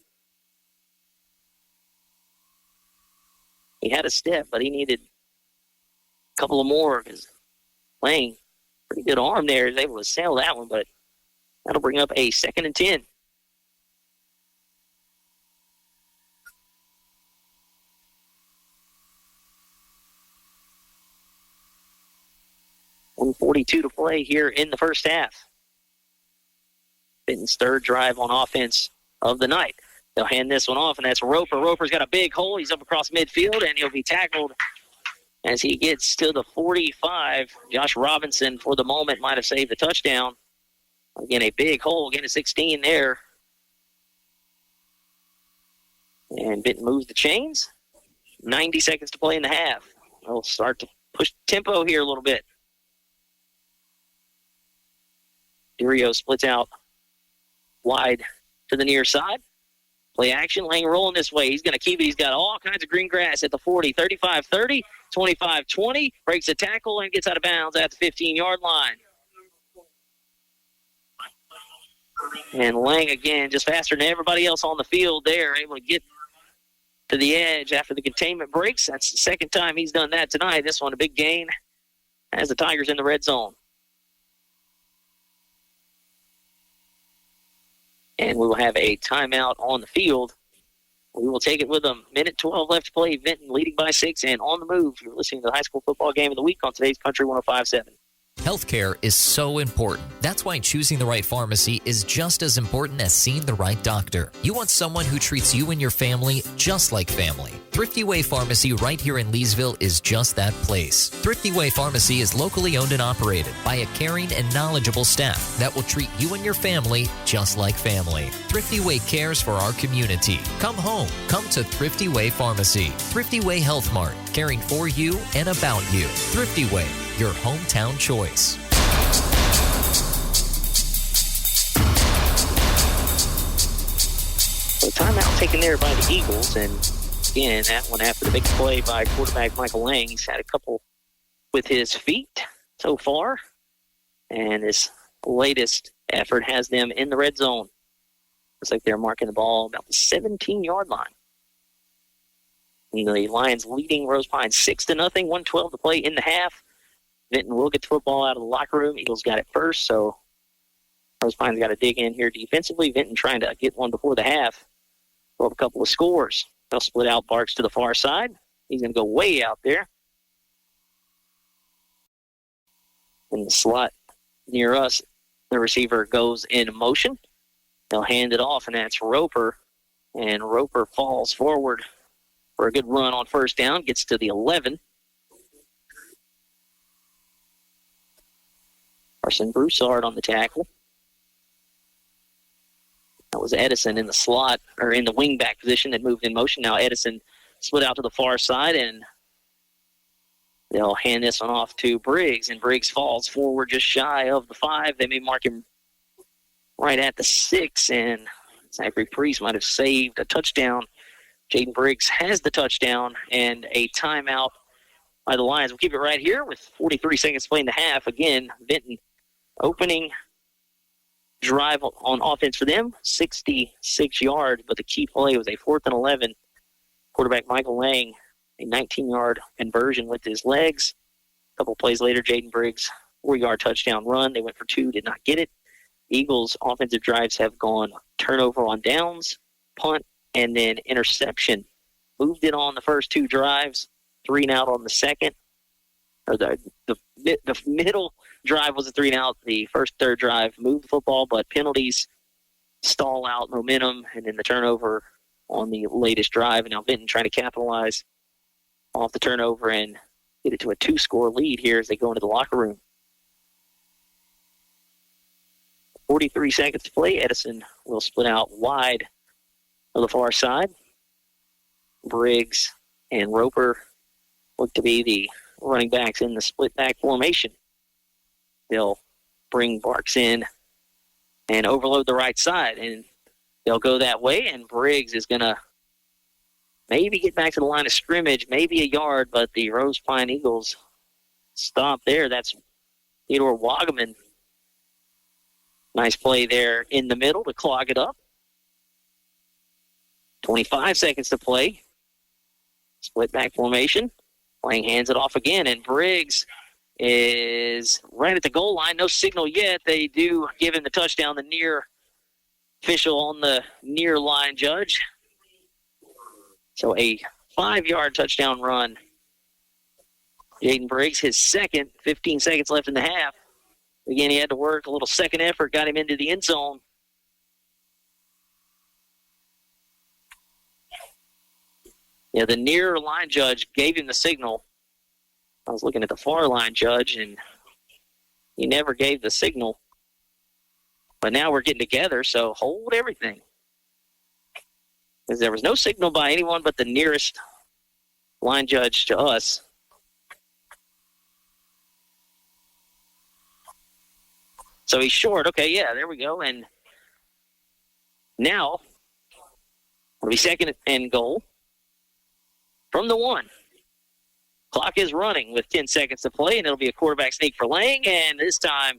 He had a step, but he needed a couple of more because Lang, pretty good arm there, is able to sail that one, but that'll bring up a 2nd and 10. .142 to play here in the first half. Vinton's third drive on offense of the night. They'll hand this one off, and that's Roper. Roper's got a big hole. He's up across midfield, and he'll be tackled as he gets to the 45. Josh Robinson, for the moment, might have saved the touchdown. Again, a big hole. Again, a 16 there. And Vinton moves the chains. 90 seconds to play in the half. They'll start to push tempo here a little bit. Durio splits out wide to the near side. Play action. Lang rolling this way. He's going to keep it. He's got all kinds of green grass at the 40, 35-30, 25-20. Breaks a tackle and gets out of bounds at the 15-yard line. And Lang, again, just faster than everybody else on the field there, able to get to the edge after the containment breaks. That's the second time he's done that tonight. This one, a big gain as the Tigers in the red zone. And we will have a timeout on the field. We will take it with them. 1:12 left to play. Vinton leading by 6 and on the move. You're listening to the high school football game of the week on today's Country 105.7. Healthcare is so important. That's why choosing the right pharmacy is just as important as seeing the right doctor. You want someone who treats you and your family just like family. Thrifty Way Pharmacy right here in Leesville is just that place. Thrifty Way Pharmacy is locally owned and operated by a caring and knowledgeable staff that will treat you and your family just like family. Thrifty Way cares for our community. Come home. Come to Thrifty Way Pharmacy. Thrifty Way Health Mart, caring for you and about you. Thrifty Way, your hometown choice. So timeout taken there by the Eagles, and again, that one after the big play by quarterback Michael Lang. He's had a couple with his feet so far, and this latest effort has them in the red zone. Looks like they're marking the ball about the 17-yard line. And the Lions leading Rosepine 6-0, 1:12 to play in the half. Vinton will get the football out of the locker room. Eagles got it first, so Rosepine's got to dig in here defensively. Vinton trying to get one before the half. Throw up a couple of scores. They'll split out. Barks to the far side. He's going to go way out there. in the slot near us. The receiver goes in motion. They'll hand it off, and that's Roper. And Roper falls forward for a good run on first down, gets to the 11. Carson Broussard on the tackle. That was Edison in the slot, or in the wingback position that moved in motion. Now Edison split out to the far side, and they'll hand this one off to Briggs, and Briggs falls forward just shy of the 5. They may mark him right at the 6, and Zachary Priest might have saved a touchdown. Jaden Briggs has the touchdown and a timeout by the Lions. We'll keep it right here with 43 seconds to play in the half. Again, Vinton opening drive on offense for them, 66 yards, but the key play was a 4th and 11. Quarterback Michael Lang, a 19-yard conversion with his legs. A couple plays later, Jaden Briggs, 4-yard touchdown run. They went for 2, did not get it. Eagles' offensive drives have gone turnover on downs, punt, and then interception. Moved it on the first 2 drives, 3 and out on the second. Or the middle drive was a 3 and out. The first, third drive moved the football, but penalties stall out momentum, and then the turnover on the latest drive. And now Vinton trying to capitalize off the turnover and get it to a 2-score lead here as they go into the locker room. 43 seconds to play. Edison will split out wide on the far side. Briggs and Roper look to be the running backs in the split back formation. They'll bring Barks in and overload the right side, and they'll go that way, and Briggs is going to maybe get back to the line of scrimmage, maybe a yard, but the Rosepine Eagles stop there. That's Theodore Wagaman. Nice play there in the middle to clog it up. 25 seconds to play. Split back formation. Lang hands it off again, and Briggs is right at the goal line. No signal yet. They do give him the touchdown. The near official on the near line judge. So a 5-yard touchdown run. Jaden Briggs, his second, 15 seconds left in the half. Again, he had to work a little second effort, got him into the end zone. Yeah, the near line judge gave him the signal. I was looking at the far line judge, and he never gave the signal. But now we're getting together, so hold everything. Because there was no signal by anyone but the nearest line judge to us. So he's short. Okay, yeah, there we go. And now it'll be 2nd and goal from the 1. Clock is running with 10 seconds to play, and it'll be a quarterback sneak for Lang. And this time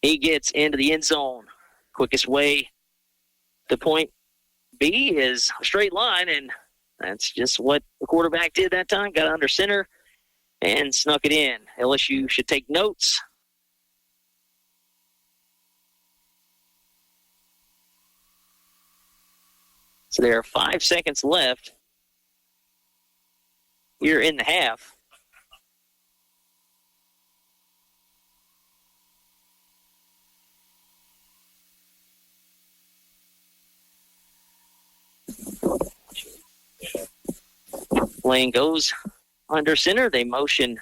he gets into the end zone. Quickest way to point B is a straight line, and that's just what the quarterback did that time. Got under center and snuck it in. LSU should take notes. So there are 5 seconds left here in the half. Lane goes under center. They motion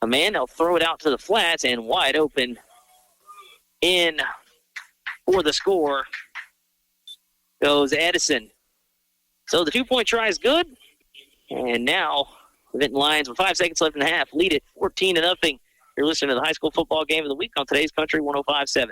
a man. They'll throw it out to the flats, and wide open in for the score goes Edison. So the 2-point try is good. And now the Vinton Lions, with 5 seconds left in the half, lead it 14-0. You're listening to the high school football game of the week on today's Country 105.7.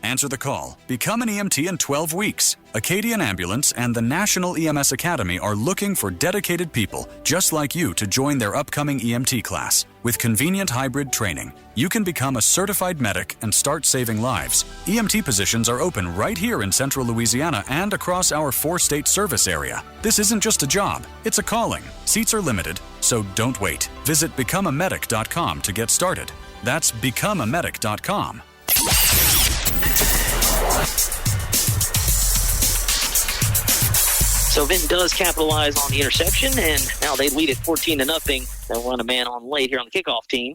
Answer the call. Become an EMT in 12 weeks. Acadian Ambulance and the National EMS Academy are looking for dedicated people just like you to join their upcoming EMT class. With convenient hybrid training, you can become a certified medic and start saving lives. EMT positions are open right here in central Louisiana and across our 4-state service area. This isn't just a job, it's a calling. Seats are limited, so don't wait. Visit becomeamedic.com to get started. That's becomeamedic.com. So Vinton does capitalize on the interception, and now they lead it 14-0. They'll run a man on late here on the kickoff team.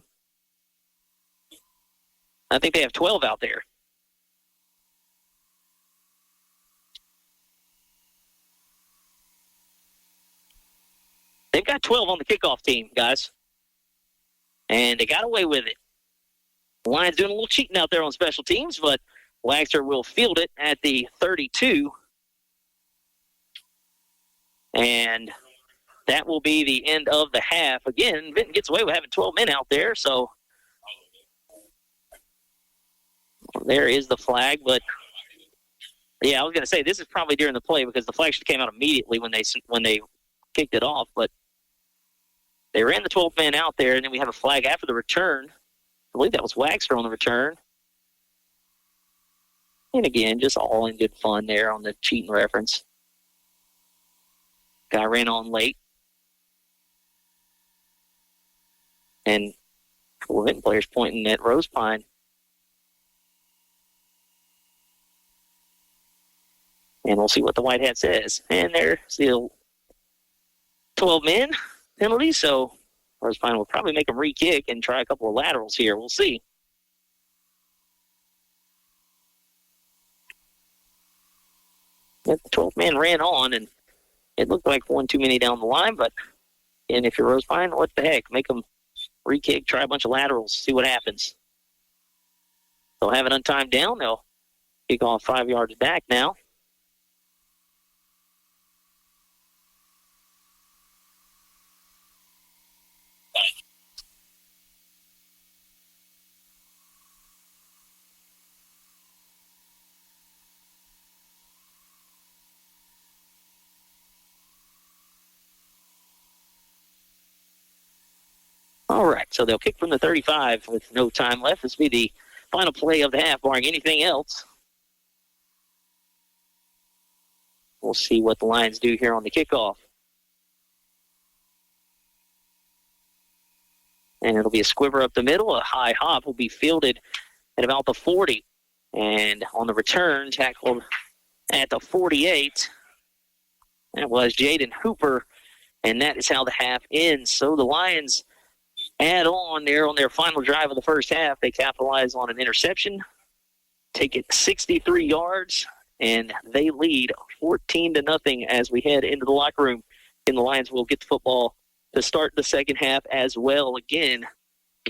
I think they have 12 out there. They've got 12 on the kickoff team, guys. And they got away with it. The Lions doing a little cheating out there on special teams, but Lancaster will field it at the 32. And that will be the end of the half. Again, Vinton gets away with having 12 men out there, so there is the flag. But, yeah, I was going to say, this is probably during the play because the flag should have came out immediately when they kicked it off. But they ran the 12 men out there, and then we have a flag after the return. I believe that was Waxter on the return. And, again, just all in good fun there on the cheating reference. Guy ran on late. And a couple of Vinton players pointing at Rosepine. And we'll see what the white hat says. And there's the 12 men penalty, so Rosepine will probably make them re-kick and try a couple of laterals here. We'll see. The 12 men ran on, and it looked like one too many down the line, but and if you're Rosepine, what the heck? Make them re-kick, try a bunch of laterals, see what happens. They'll have an untimed down. They'll kick off 5 yards back now. All right, so they'll kick from the 35 with no time left. This will be the final play of the half, barring anything else. We'll see what the Lions do here on the kickoff. And it'll be a squiver up the middle. A high hop will be fielded at about the 40. And on the return, tackled at the 48. That was Jaden Hooper. And that is how the half ends. So the Lions add on there on their final drive of the first half. They capitalize on an interception, take it 63 yards, and they lead 14-0 as we head into the locker room. And the Lions will get the football to start the second half as well. Again,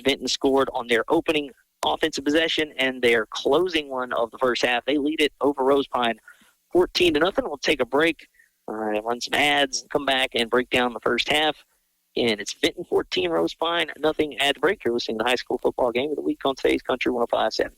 Vinton scored on their opening offensive possession and their closing one of the first half. They lead it over Rosepine 14-0. We'll take a break, run some ads, come back and break down the first half. And it's Vinton 14, Rosepine, nothing ad break. You're listening to the high school football game of the week on today's Country 105.7.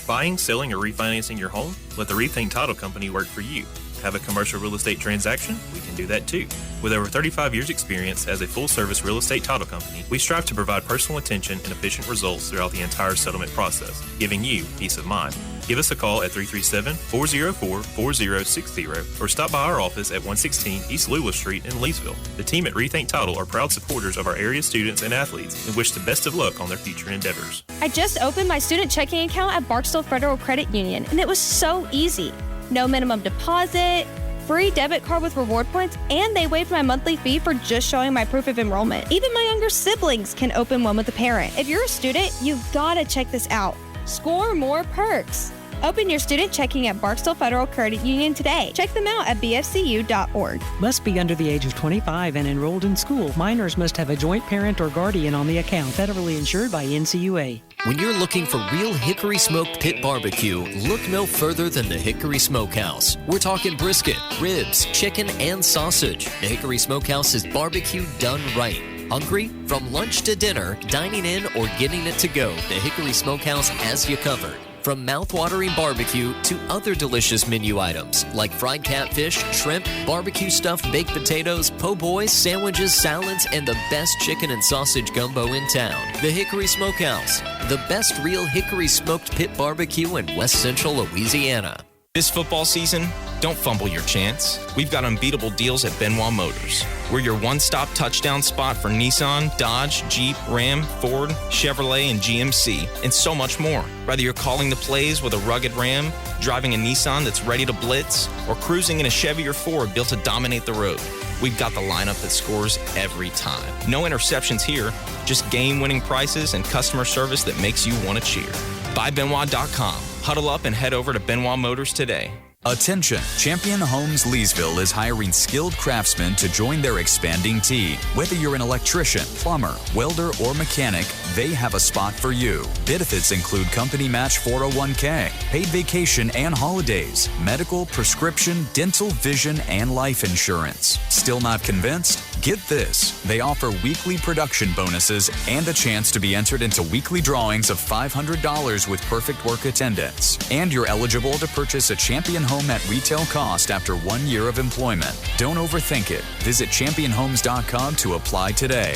Buying, selling, or refinancing your home? Let the Rethink Title Company work for you. Have a commercial real estate transaction? We can do that too. With over 35 years experience as a full-service real estate title company, we strive to provide personal attention and efficient results throughout the entire settlement process, giving you peace of mind. Give us a call at 337-404-4060 or stop by our office at 116 East Lula Street in Leesville. The team at Rethink Title are proud supporters of our area students and athletes and wish the best of luck on their future endeavors. I just opened my student checking account at Barksdale Federal Credit Union, and it was so easy. No minimum deposit, free debit card with reward points, and they waived my monthly fee for just showing my proof of enrollment. Even my younger siblings can open one with a parent. If you're a student, you've got to check this out. Score more perks. Open your student checking at Barksdale Federal Credit Union today. Check them out at bfcu.org. Must be under the age of 25 and enrolled in school. Minors must have a joint parent or guardian on the account. Federally insured by NCUA. When you're looking for real Hickory Smoked Pit Barbecue, look no further than the Hickory Smokehouse. We're talking brisket, ribs, chicken, and sausage. The Hickory Smokehouse is barbecue done right. Hungry? From lunch to dinner, dining in, or getting it to go, the Hickory Smokehouse has you covered. From mouth-watering barbecue to other delicious menu items like fried catfish, shrimp, barbecue stuffed baked potatoes, po' boys, sandwiches, salads, and the best chicken and sausage gumbo in town. The Hickory Smokehouse, the best real hickory smoked pit barbecue in West Central Louisiana. This football season, Don't fumble your chance. We've got unbeatable deals at Benoit Motors. We're your one-stop touchdown spot for Nissan, Dodge, Jeep, Ram, Ford, Chevrolet, and GMC, and so much more. Whether you're calling the plays with a rugged Ram, driving a Nissan that's ready to blitz, or cruising in a Chevy or Ford built to dominate the road, we've got the lineup that scores every time. No interceptions here, just game-winning prices and customer service that makes you want to cheer. BuyBenoit.com. Huddle up and head over to Benoit Motors today. Attention! Champion Homes Leesville is hiring skilled craftsmen to join their expanding team. Whether you're an electrician, plumber, welder, or mechanic, they have a spot for you. Benefits include company match 401k, paid vacation and holidays, medical, prescription, dental, vision, and life insurance. Still not convinced? Get this. They offer weekly production bonuses and a chance to be entered into weekly drawings of $500 with perfect work attendance. And you're eligible to purchase a Champion home at retail cost after 1 year of employment. Don't overthink it. Visit championhomes.com to apply today.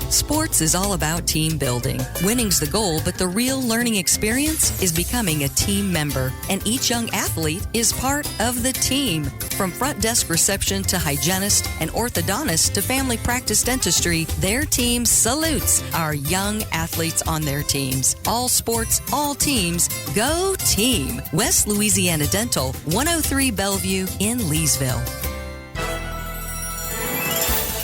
Sports is all about team building. Winning's the goal, but the real learning experience is becoming a team member. And each young athlete is part of the team. From front desk reception to hygienist and orthodontist to family practice dentistry, their team salutes our young athletes on their teams. All sports, all teams, go team. West Louisiana Dental, 103 Bellevue in Leesville.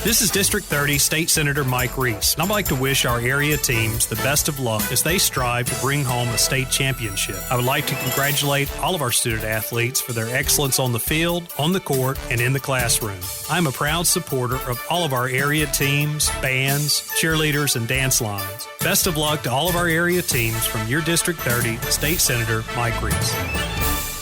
This is District 30 State Senator Mike Reese, and I'd like to wish our area teams the best of luck as they strive to bring home a state championship. I would like to congratulate all of our student athletes for their excellence on the field, on the court, and in the classroom. I'm a proud supporter of all of our area teams, bands, cheerleaders, and dance lines. Best of luck to all of our area teams from your District 30 State Senator Mike Reese.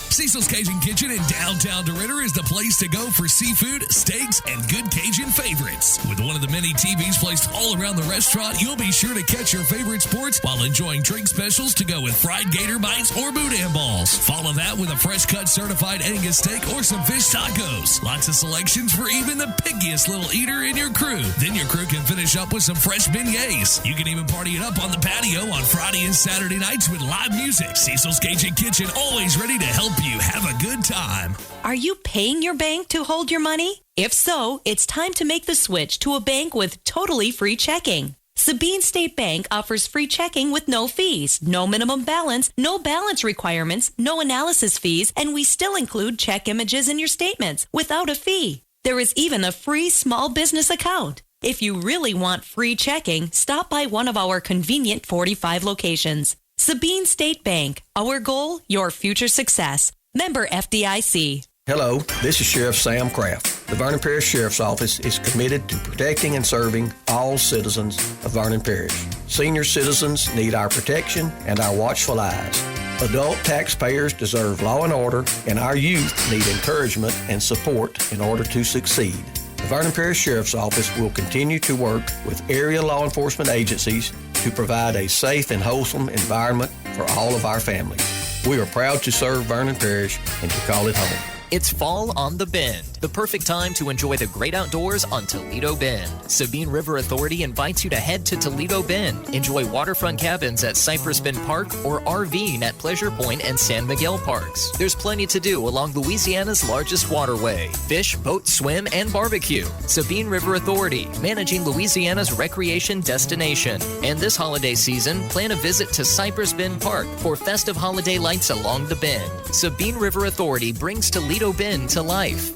Cecil's Cajun Kitchen in downtown DeRidder is the place to go for seafood, steaks, and good Cajun favorites. With one of the many TVs placed all around the restaurant, you'll be sure to catch your favorite sports while enjoying drink specials to go with fried gator bites or boudin balls. Follow that with a fresh-cut certified Angus steak or some fish tacos. Lots of selections for even the pickiest little eater in your crew. Then your crew can finish up with some fresh beignets. You can even party it up on the patio on Friday and Saturday nights with live music. Cecil's Cajun Kitchen, always ready to help you have a good time. Are you paying your bank to hold your money? If so, it's time to make the switch to a bank with totally free checking. Sabine State Bank offers free checking with no fees, no minimum balance, no balance requirements, no analysis fees, and we still include check images in your statements without a fee. There is even a free small business account. If you really want free checking, stop by one of our convenient 45 locations. Sabine State Bank. Our goal, your future success. Member FDIC. Hello, this is Sheriff Sam Craft. The Vernon Parish Sheriff's Office is committed to protecting and serving all citizens of Vernon Parish. Senior citizens need our protection and our watchful eyes. Adult taxpayers deserve law and order, and our youth need encouragement and support in order to succeed. The Vernon Parish Sheriff's Office will continue to work with area law enforcement agencies to provide a safe and wholesome environment for all of our families. We are proud to serve Vernon Parish and to call it home. It's fall on the Bend, the perfect time to enjoy the great outdoors on Toledo Bend. Sabine River Authority invites you to head to Toledo Bend. Enjoy waterfront cabins at Cypress Bend Park or RVing at Pleasure Point and San Miguel Parks. There's plenty to do along Louisiana's largest waterway. Fish, boat, swim, and barbecue. Sabine River Authority, managing Louisiana's recreation destination. And this holiday season, plan a visit to Cypress Bend Park for festive holiday lights along the Bend. Sabine River Authority brings Toledo Bend to life.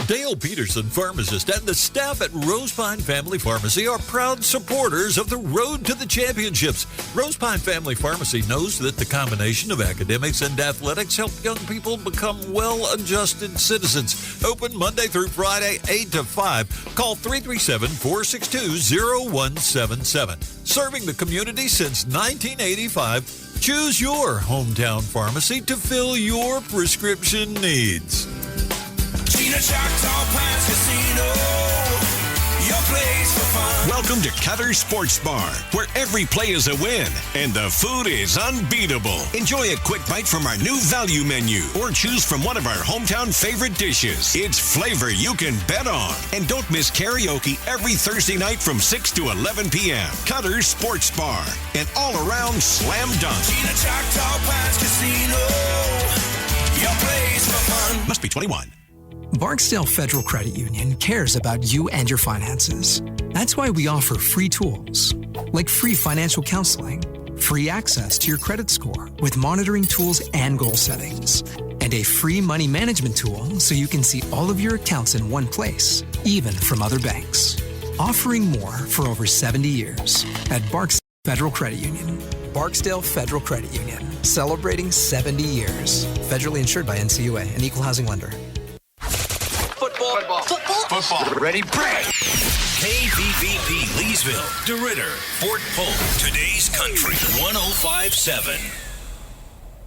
Dale Peterson, pharmacist, and the staff at Rosepine Family Pharmacy are proud supporters of the Road to the Championships. Rosepine Family Pharmacy knows that the combination of academics and athletics help young people become well-adjusted citizens. Open Monday through Friday, 8 to 5. Call 337-462-0177. Serving the community since 1985, choose your hometown pharmacy to fill your prescription needs. Gina Choctaw Pines Casino, your place for fun. Welcome to Cutter Sports Bar, where every play is a win and the food is unbeatable. Enjoy a quick bite from our new value menu or choose from one of our hometown favorite dishes. It's flavor you can bet on. And don't miss karaoke every Thursday night from 6 to 11 p.m. Cutter Sports Bar, an all-around slam dunk. Gina Choctaw Pines Casino, your place for fun. Must be 21. Barksdale Federal Credit Union cares about you and your finances. That's why we offer free tools, like free financial counseling, free access to your credit score with monitoring tools and goal settings, and a free money management tool so you can see all of your accounts in one place, even from other banks. Offering more for over 70 years at Barksdale Federal Credit Union. Barksdale Federal Credit Union, celebrating 70 years. Federally insured by NCUA, an equal housing lender. Football. Ready, break. KVVP Leesville, DeRitter, Fort Polk. Today's Country 105.7.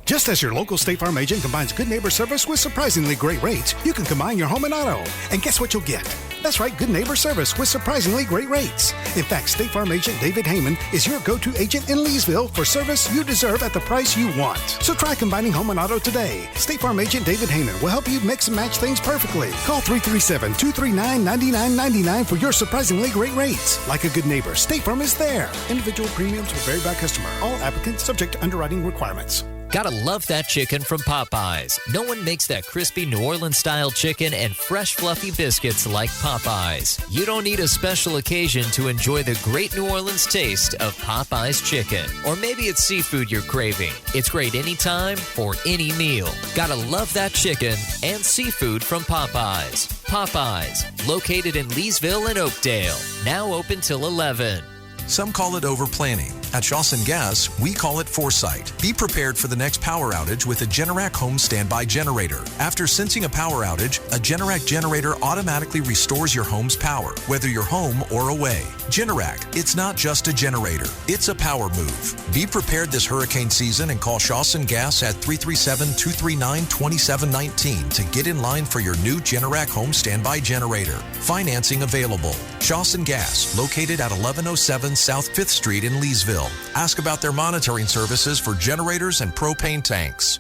Just as your local State Farm agent combines good neighbor service with surprisingly great rates, you can combine your home and auto. And guess what you'll get? That's right, good neighbor service with surprisingly great rates. In fact, State Farm agent David Heyman is your go-to agent in Leesville for service you deserve at the price you want. So try combining home and auto today. State Farm agent David Heyman will help you mix and match things perfectly. Call 337-239-9999 for your surprisingly great rates. Like a good neighbor, State Farm is there. Individual premiums will vary by customer. All applicants subject to underwriting requirements. Gotta love that chicken from Popeyes. No one makes that crispy New Orleans-style chicken and fresh, fluffy biscuits like Popeyes. You don't need a special occasion to enjoy the great New Orleans taste of Popeyes chicken. Or maybe it's seafood you're craving. It's great anytime for any meal. Gotta love that chicken and seafood from Popeyes. Popeyes, located in Leesville and Oakdale. Now open till 11. Some call it over-planning. At Shawson Gas, we call it foresight. Be prepared for the next power outage with a Generac home standby generator. After sensing a power outage, a Generac generator automatically restores your home's power, whether you're home or away. Generac, it's not just a generator, it's a power move. Be prepared this hurricane season and call Shawson Gas at 337-239-2719 to get in line for your new Generac home standby generator. Financing available. Shawson Gas, located at 1107 South 5th Street in Leesville. Ask about their monitoring services for generators and propane tanks.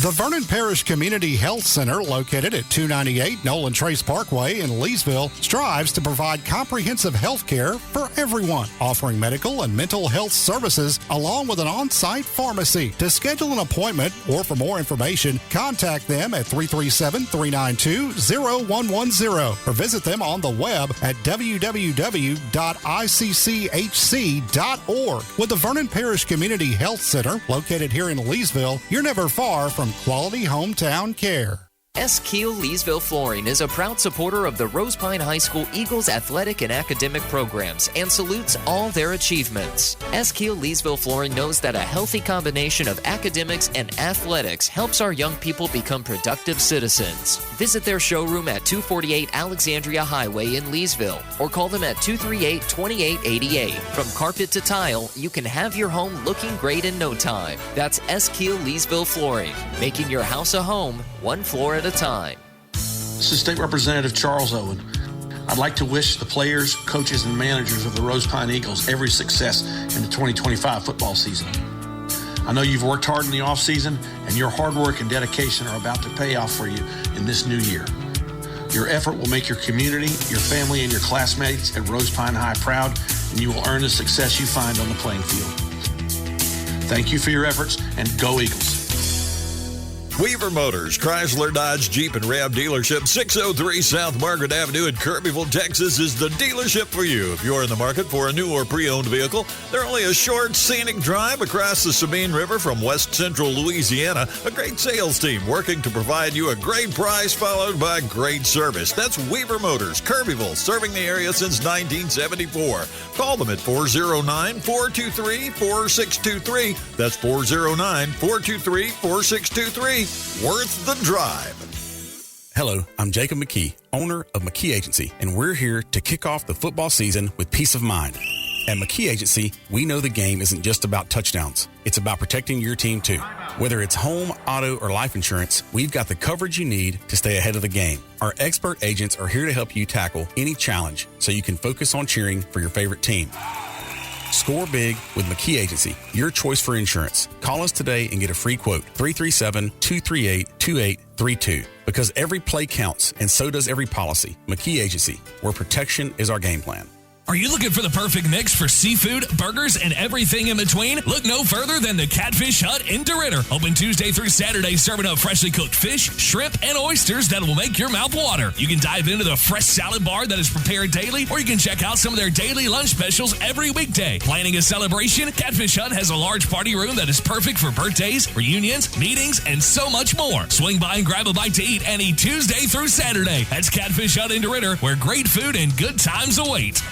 The Vernon Parish Community Health Center, located at 298 Nolan Trace Parkway in Leesville, strives to provide comprehensive health care for everyone, offering medical and mental health services along with an on-site pharmacy. To schedule an appointment or for more information, contact them at 337-392-0110 or visit them on the web at www.icchc.org. With the Vernon Parish Community Health Center, located here in Leesville, you're never far from quality hometown care. S. Keel Leesville Flooring is a proud supporter of the Rosepine High School Eagles athletic and academic programs and salutes all their achievements. S. Keel Leesville Flooring knows that a healthy combination of academics and athletics helps our young people become productive citizens. Visit their showroom at 248 Alexandria Highway in Leesville or call them at 238-2888. From carpet to tile, you can have your home looking great in no time. That's S. Keel Leesville Flooring, making your house a home, one floor at a time. This is State Representative Charles Owen. I'd like to wish the players, coaches, and managers of the Rosepine Eagles every success in the 2025 football season. I know you've worked hard in the offseason, and your hard work and dedication are about to pay off for you in this new year. Your effort will make your community, your family, and your classmates at Rosepine High proud, and you will earn the success you find on the playing field. Thank you for your efforts, and go Eagles. Weaver Motors, Chrysler, Dodge, Jeep, and Ram dealership, 603 South Margaret Avenue in Kirbyville, Texas, is the dealership for you. If you're in the market for a new or pre-owned vehicle, they're only a short, scenic drive across the Sabine River from west central Louisiana. A great sales team working to provide you a great price followed by great service. That's Weaver Motors, Kirbyville, serving the area since 1974. Call them at 409-423-4623. That's 409-423-4623. Worth the drive. Hello, I'm Jacob McKee, owner of McKee Agency, and we're here to kick off the football season with peace of mind. At McKee Agency, we know the game isn't just about touchdowns. It's about protecting your team too. Whether it's home, auto, or life insurance, we've got the coverage you need to stay ahead of the game. Our expert agents are here to help you tackle any challenge so you can focus on cheering for your favorite team. Score big with McKee Agency, your choice for insurance. Call us today and get a free quote, 337-238-2832. Because every play counts, and so does every policy. McKee Agency, where protection is our game plan. Are you looking for the perfect mix for seafood, burgers, and everything in between? Look no further than the Catfish Hut in DeRidder. Open Tuesday through Saturday, serving up freshly cooked fish, shrimp, and oysters that will make your mouth water. You can dive into the fresh salad bar that is prepared daily, or you can check out some of their daily lunch specials every weekday. Planning a celebration? Catfish Hut has a large party room that is perfect for birthdays, reunions, meetings, and so much more. Swing by and grab a bite to eat any Tuesday through Saturday. That's Catfish Hut in DeRidder, where great food and good times await.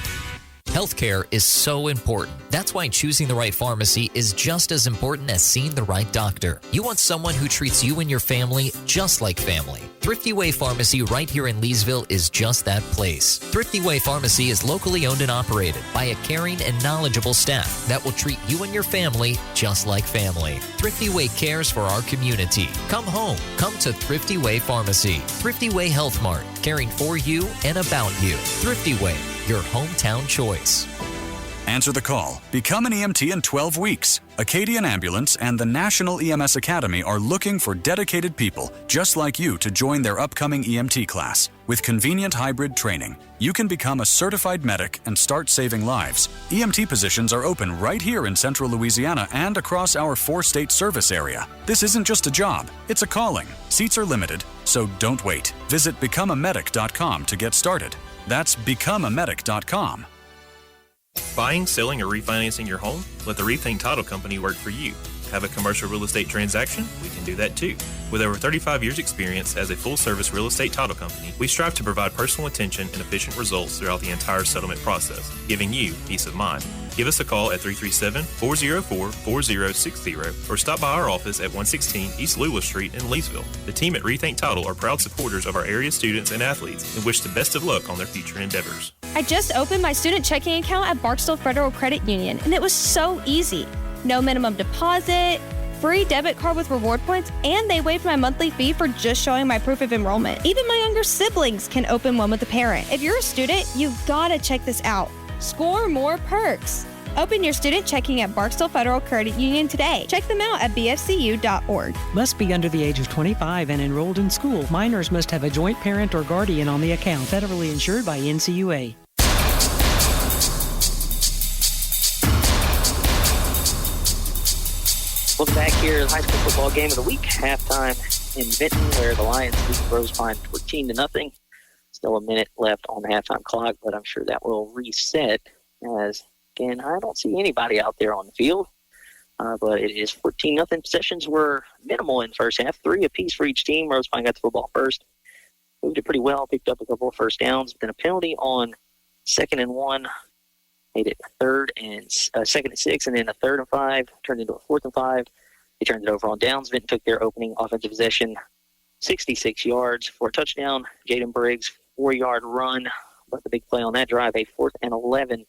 Healthcare is so important. That's why choosing the right pharmacy is just as important as seeing the right doctor. You want someone who treats you and your family just like family. Thrifty Way Pharmacy right here in Leesville is just that place. Thrifty Way Pharmacy is locally owned and operated by a caring and knowledgeable staff that will treat you and your family just like family. Thrifty Way cares for our community. Come home. Come to Thrifty Way Pharmacy. Thrifty Way Health Mart, caring for you and about you. Thrifty Way, your hometown choice. Answer the call. Become an EMT in 12 weeks. Acadian Ambulance and the National EMS Academy are looking for dedicated people just like you to join their upcoming EMT class. With convenient hybrid training, you can become a certified medic and start saving lives. EMT positions are open right here in central Louisiana and across our 4-state service area. This isn't just a job, it's a calling. Seats are limited, so don't wait. Visit becomeamedic.com to get started. That's becomeamedic.com. Buying, selling, or refinancing your home? Let the Rethink Title Company work for you. Have a commercial real estate transaction? We can do that too. With over 35 years experience as a full-service real estate title company, we strive to provide personal attention and efficient results throughout the entire settlement process, giving you peace of mind. Give us a call at 337-404-4060 or stop by our office at 116 East Lula Street in Leesville. The team at Rethink Title are proud supporters of our area students and athletes and wish the best of luck on their future endeavors. I just opened my student checking account at Barksdale Federal Credit Union, and it was so easy. No minimum deposit, free debit card with reward points, and they waived my monthly fee for just showing my proof of enrollment. Even my younger siblings can open one with a parent. If you're a student, you've got to check this out. Score more perks. Open your student checking at Barksdale Federal Credit Union today. Check them out at bfcu.org. Must be under the age of 25 and enrolled in school. Minors must have a joint parent or guardian on the account. Federally insured by NCUA. Welcome back here to the high school football game of the week. Halftime in Vinton, where the Lions lead Rosepine 14-0. Still a minute left on the halftime clock, but I'm sure that will reset as, again, I don't see anybody out there on the field. But it is 14-0. Possessions were minimal in the first half, 3 apiece for each team. Rosepine got the football first. Moved it pretty well, picked up a couple of first downs, but then a penalty on 2nd and 1. Made it second and 6, and then a 3rd and 5 turned into a 4th and 5. They turned it over on downs. Vinton took their opening offensive possession, 66 yards for a touchdown. Jaden Briggs, 4-yard run, but the big play on that drive, a 4th and 11.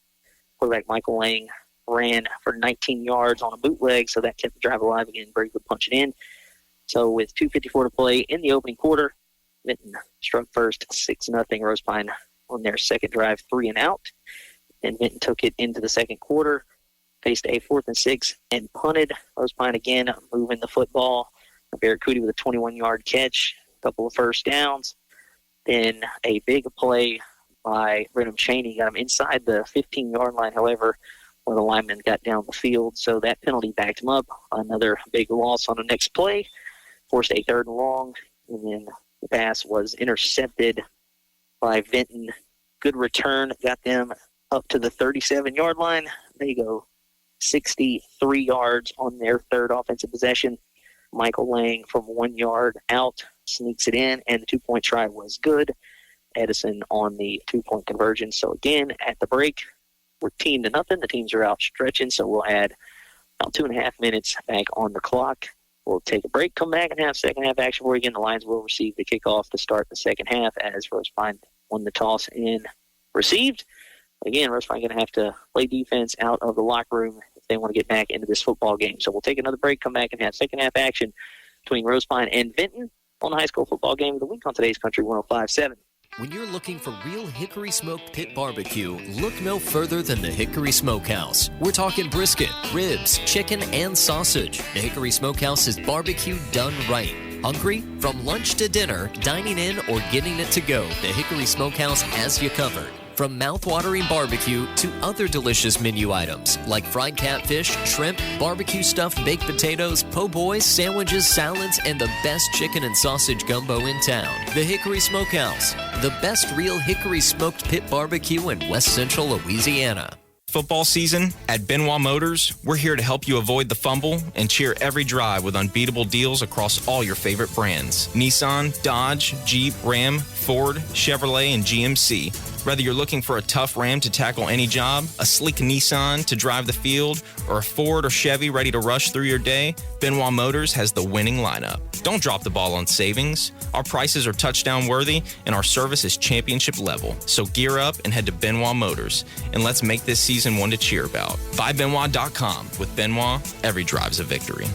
Quarterback Michael Lang ran for 19 yards on a bootleg, so that kept the drive alive again. Briggs would punch it in. So with 2:54 to play in the opening quarter, Vinton struck first, 6-0. Rosepine on their second drive, 3 and out. And Vinton took it into the second quarter, faced a 4th and 6, and punted. Rosepine again moving the football. Barracuda with a 21-yard catch, a couple of first downs. Then a big play by Brenham Cheney got him inside the 15-yard line. However, one of the linemen got down the field, so that penalty backed him up. Another big loss on the next play, forced a 3rd and long, and then the pass was intercepted by Vinton. Good return, got them up to the 37-yard line. They go 63 yards on their third offensive possession. Michael Lang from 1 yard out sneaks it in, and the 2-point try was good. Edison on the 2-point conversion. So again, at the break, we're 10-0. The teams are out stretching, so we'll add about 2.5 minutes back on the clock. We'll take a break, come back, and have second half action for you again. The Lions will receive the kickoff to start the second half as Rosepine won the toss and received. Again, Rosepine going to have to play defense out of the locker room if they want to get back into this football game. So we'll take another break, come back, and have second half action between Rosepine and Vinton on the high school football game of the week on today's Country 105.7. When you're looking for real Hickory Smoked Pit Barbecue, look no further than the Hickory Smokehouse. We're talking brisket, ribs, chicken, and sausage. The Hickory Smokehouse is barbecue done right. Hungry? From lunch to dinner, dining in, or getting it to go, the Hickory Smokehouse has you covered. From mouth-watering barbecue to other delicious menu items like fried catfish, shrimp, barbecue stuffed baked potatoes, po' boys, sandwiches, salads, and the best chicken and sausage gumbo in town. The Hickory Smokehouse, the best real hickory smoked pit barbecue in West Central Louisiana. Football season at Benoit Motors, we're here to help you avoid the fumble and cheer every drive with unbeatable deals across all your favorite brands. Nissan, Dodge, Jeep, Ram, Ford, Chevrolet, and GMC. Whether you're looking for a tough Ram to tackle any job, a sleek Nissan to drive the field, or a Ford or Chevy ready to rush through your day, Benoit Motors has the winning lineup. Don't drop the ball on savings. Our prices are touchdown worthy and our service is championship level. So gear up and head to Benoit Motors and let's make this season one to cheer about. BuyBenoit.com. With Benoit, every drive's a victory.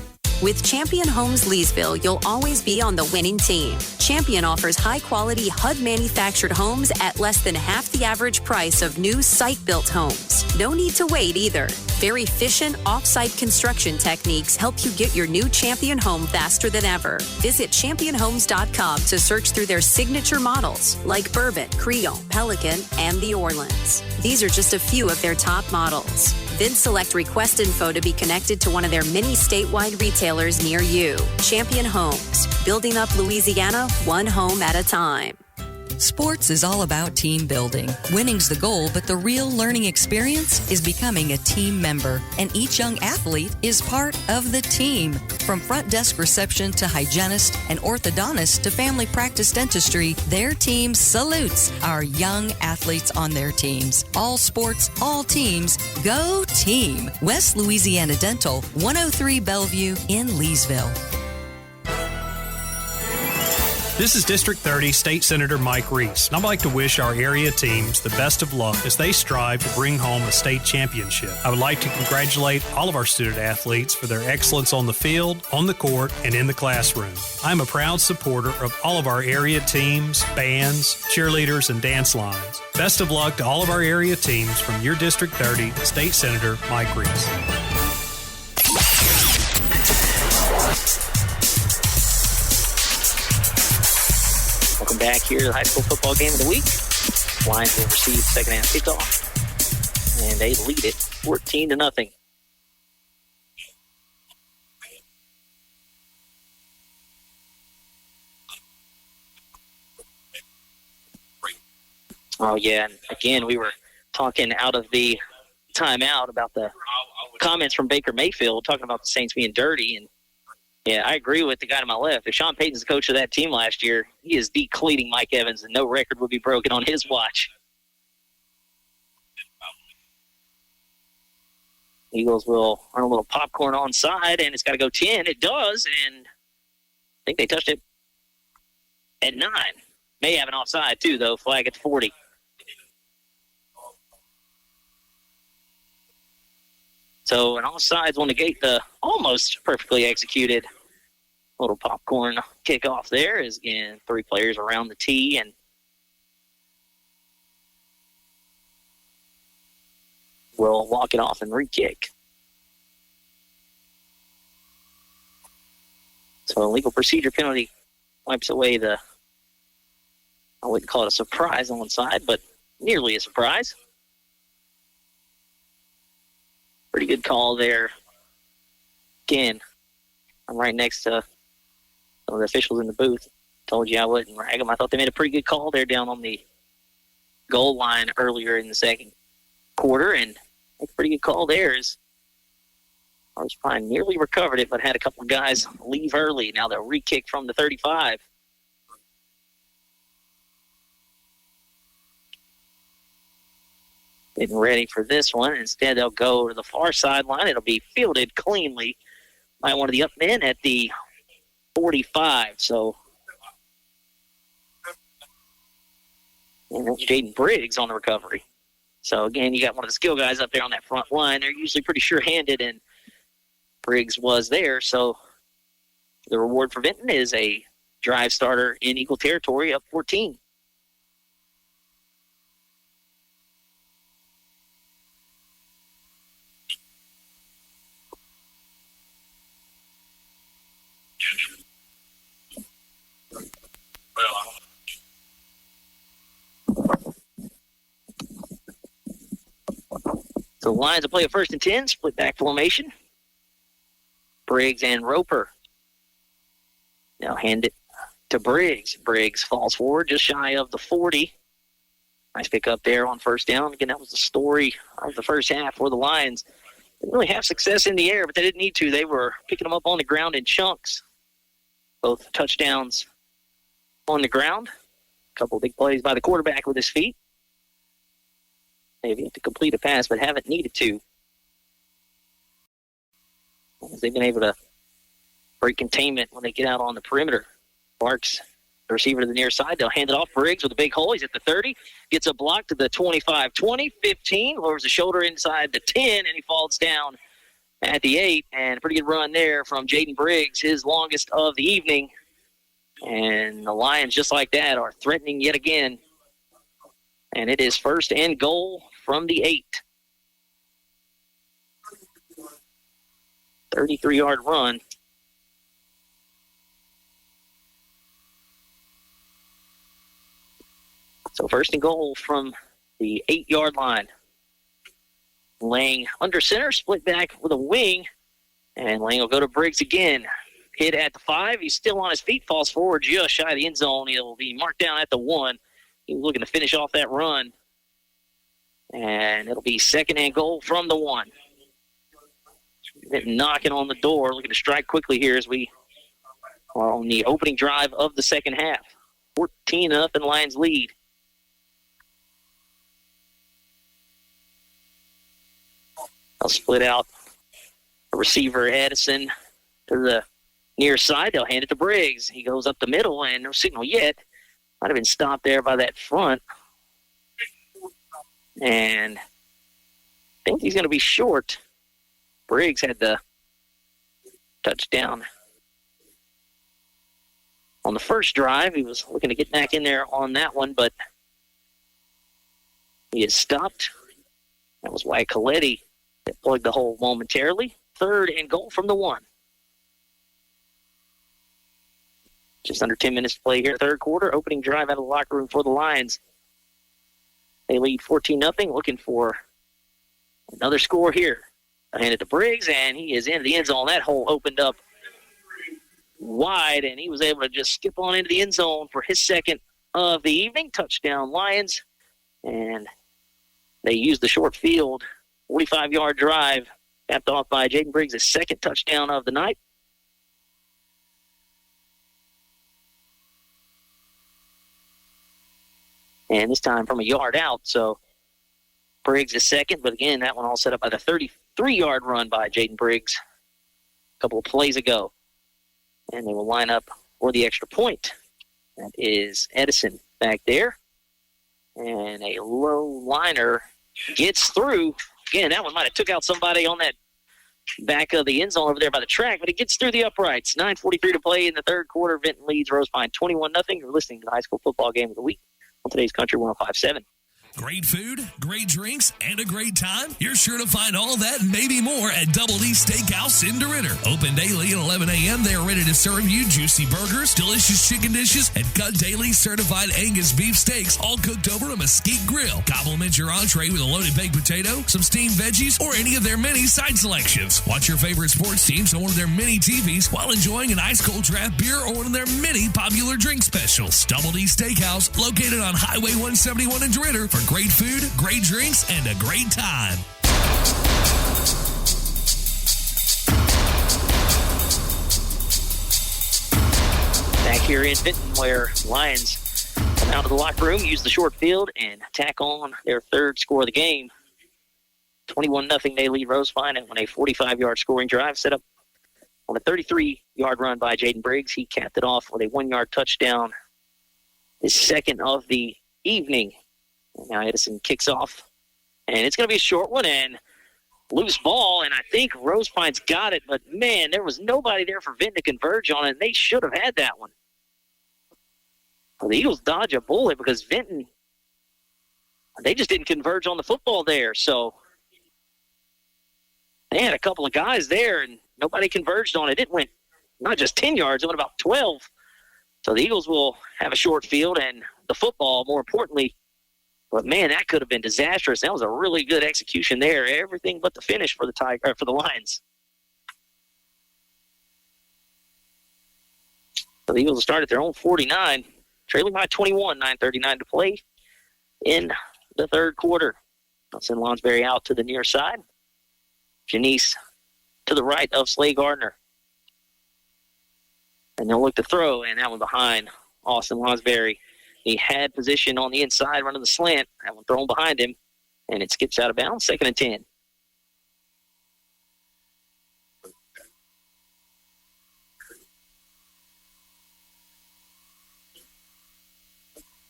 With Champion Homes Leesville, you'll always be on the winning team. Champion offers high-quality HUD-manufactured homes at less than half the average price of new site-built homes. No need to wait either. Their efficient off-site construction techniques help you get your new Champion home faster than ever. Visit championhomes.com to search through their signature models like Bourbon, Creole, Pelican, and the Orleans. These are just a few of their top models. Then select Request Info to be connected to one of their many statewide retailers near you. Champion Homes, building up Louisiana one home at a time. Sports is all about team building. Winning's the goal, but the real learning experience is becoming a team member. And each young athlete is part of the team. From front desk reception to hygienist and orthodontist to family practice dentistry, their team salutes our young athletes on their teams. All sports, all teams. Go team! West Louisiana Dental, 103 Bellevue in Leesville. This is District 30 State Senator Mike Reese, and I'd like to wish our area teams the best of luck as they strive to bring home a state championship. I would like to congratulate all of our student athletes for their excellence on the field, on the court, and in the classroom. I'm a proud supporter of all of our area teams, bands, cheerleaders, and dance lines. Best of luck to all of our area teams from your District 30 State Senator Mike Reese. Welcome back here to the high school football game of the week. Lions will receive second half kickoff, and they lead it 14-0. Oh, yeah, and again, we were talking out of the timeout about the comments from Baker Mayfield, talking about the Saints being dirty, and yeah, I agree with the guy to my left. If Sean Payton's the coach of that team last year, he is decleating Mike Evans, and no record would be broken on his watch. Eagles will run a little popcorn onside, and it's got to go 10. It does, and I think they touched it at 9. May have an offside, too, though. Flag at 40. So an offsides will negate the almost perfectly executed little popcorn kickoff there. Is again 3 players around the tee, and we'll walk it off and re-kick. So a legal procedure penalty wipes away the, I wouldn't call it a surprise onside, but nearly a surprise. Pretty good call there. Again, I'm right next to some of the officials in the booth. Told you I wouldn't rag them. I thought they made a pretty good call there down on the goal line earlier in the second quarter, and a pretty good call there. Is Rosepine nearly recovered it, but had a couple of guys leave early. Now they'll re-kick from the 35. Getting ready for this one. Instead, they'll go to the far sideline. It'll be fielded cleanly by one of the up men at the 45. So, and that's Jaden Briggs on the recovery. So, again, you got one of the skill guys up there on that front line. They're usually pretty sure-handed, and Briggs was there. So, the reward for Vinton is a drive starter in Eagle territory up 14. So the Lions will play a 1st and 10, split back formation. Briggs and Roper. Now hand it to Briggs. Briggs falls forward just shy of the 40. Nice pick up there on 1st down. Again, that was the story of the first half for the Lions. They didn't really have success in the air, but they didn't need to. They were picking them up on the ground in chunks. Both touchdowns on the ground. A couple of big plays by the quarterback with his feet. They've yet to complete a pass, but haven't needed to. They've been able to break containment when they get out on the perimeter. Barks, the receiver to the near side. They'll hand it off. Briggs with a big hole. He's at the 30. Gets a block to the 25, 20, 15. Lowers the shoulder inside the 10, and he falls down at the 8. And a pretty good run there from Jaden Briggs, his longest of the evening. And the Lions, just like that, are threatening yet again. And it is 1st and goal from the 8. 33-yard run. So 1st and goal from the 8-yard line. Lang under center, split back with a wing. And Lang will go to Briggs again. Hit at the 5. He's still on his feet, falls forward just shy of the end zone. He'll be marked down at the 1. He's looking to finish off that run. And it'll be 2nd and goal from the 1. Knocking on the door, looking to strike quickly here as we are on the opening drive of the second half. 14-0 Lions lead. They'll split out a receiver, Edison, to the near side. They'll hand it to Briggs. He goes up the middle, and no signal yet. Might have been stopped there by that front. And I think he's going to be short. Briggs had the touchdown on the first drive. He was looking to get back in there on that one, but he is stopped. That was why Coletti that plugged the hole momentarily. 3rd and goal from the 1. Just under 10 minutes to play here, 3rd quarter. Opening drive out of the locker room for the Lions. They lead 14-0, looking for another score here. I hand it to Briggs, and he is into the end zone. That hole opened up wide, and he was able to just skip on into the end zone for his 2nd of the evening. Touchdown, Lions. And they used the short field, 45-yard drive, capped off by Jaden Briggs' 2nd touchdown of the night. And this time from a yard out, so Briggs is 2nd, but again, that one all set up by the 33-yard run by Jaden Briggs a couple of plays ago. And they will line up for the extra point. That is Edison back there. And a low liner gets through. Again, that one might have took out somebody on that back of the end zone over there by the track, but it gets through the uprights. 9:43 to play in the 3rd quarter. Vinton leads Rosepine 21-0. You're listening to the high school football game of the week on today's Country 105.7. Great food, great drinks, and a great time? You're sure to find all that and maybe more at Double D Steakhouse in DeRidder. Open daily at 11 a.m. They are ready to serve you juicy burgers, delicious chicken dishes, and Cut Daily certified Angus beef steaks, all cooked over a mesquite grill. Complement your entree with a loaded baked potato, some steamed veggies, or any of their many side selections. Watch your favorite sports teams on one of their mini TVs while enjoying an ice-cold draft beer or one of their many popular drink specials. Double D Steakhouse, located on Highway 171 in DeRidder, for great food, great drinks, and a great time. Back here in Vinton, where Lions come out of the locker room, use the short field, and tack on their 3rd score of the game. 21-0, they lead Rosepine on a 45-yard scoring drive set up on a 33-yard run by Jaden Briggs. He capped it off with a 1-yard touchdown, his 2nd of the evening. And now Edison kicks off, and it's going to be a short one and loose ball, and I think Rosepine's got it, but, man, there was nobody there for Vinton to converge on it, and they should have had that one. Well, the Eagles dodge a bullet because Vinton, they just didn't converge on the football there, so they had a couple of guys there, and nobody converged on it. It went not just 10 yards, it went about 12. So the Eagles will have a short field, and the football, more importantly, But, man, that could have been disastrous. That was a really good execution there. Everything but the finish for the Lions. So the Eagles start at their own 49, trailing by 21, 9:39 to play in the third quarter. I'll send Lonsberry out to the near side. Janice to the right of Slay Gardner. And they'll look to throw, and that one behind Austin Lonsberry. He had position on the inside, running the slant. That one thrown behind him, and it skips out of bounds, 2nd and 10.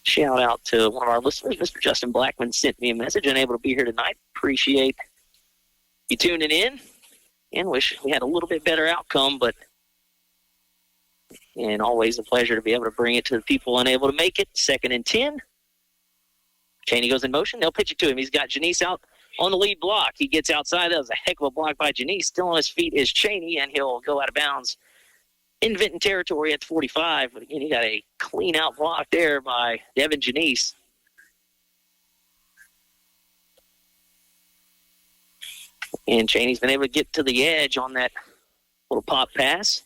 Shout out to one of our listeners, Mr. Justin Blackman, sent me a message. Unable to be here tonight. Appreciate you tuning in, and wish we had a little bit better outcome, and always a pleasure to be able to bring it to the people unable to make it. 2nd and 10. Cheney goes in motion. They'll pitch it to him. He's got Janice out on the lead block. He gets outside. That was a heck of a block by Janice. Still on his feet is Cheney, and he'll go out of bounds in Vinton territory at 45. But again, he got a clean out block there by Devin Janice. And Cheney's been able to get to the edge on that little pop pass.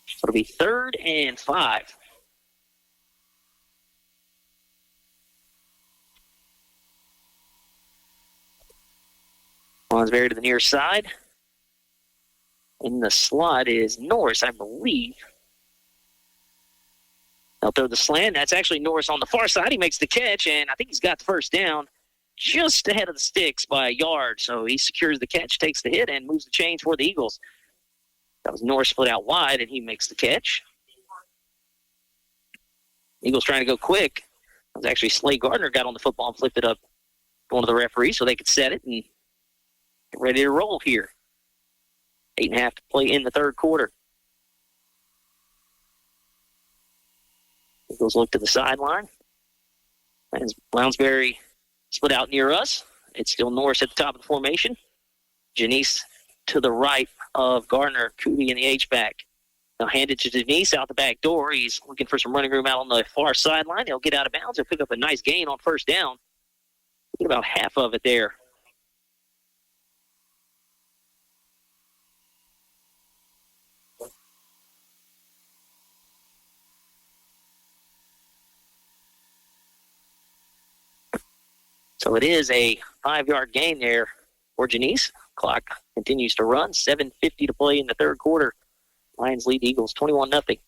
So it'll be 3rd and 5. Lonsberry to the near side. In the slot is Norris, I believe. They'll throw the slant. That's actually Norris on the far side. He makes the catch, and I think he's got the first down just ahead of the sticks by a yard. So he secures the catch, takes the hit, and moves the chains for the Eagles. That was Norris split out wide, and he makes the catch. Eagles trying to go quick. It was actually Slay Gardner got on the football and flipped it up going to the referee so they could set it and get ready to roll here. 8.5 to play in the third quarter. Eagles look to the sideline. As Lounsbury split out near us. It's still Norris at the top of the formation. Janice to the right of Gardner, Cootie in the H-back. Now hand it to Janice out the back door. He's looking for some running room out on the far sideline. He'll get out of bounds. He'll pick up a nice gain on first down. Get about half of it there. So it is a 5-yard gain there for Janice. Clock continues to run. 7:50 to play in the third quarter. Lions lead the Eagles 21-0.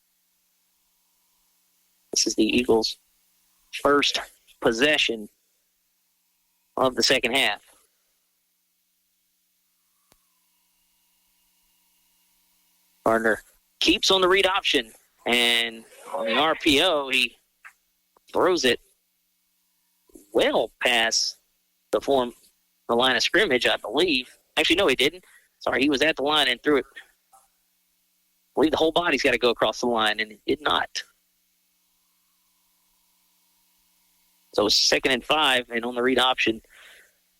This is the Eagles' first possession of the second half. Gardner keeps on the read option, and on the RPO, he throws it well past the line of scrimmage, I believe. Actually, no, he didn't. Sorry, he was at the line and threw it. I believe the whole body's got to go across the line, and it did not. So it's 2nd and 5, and on the read option,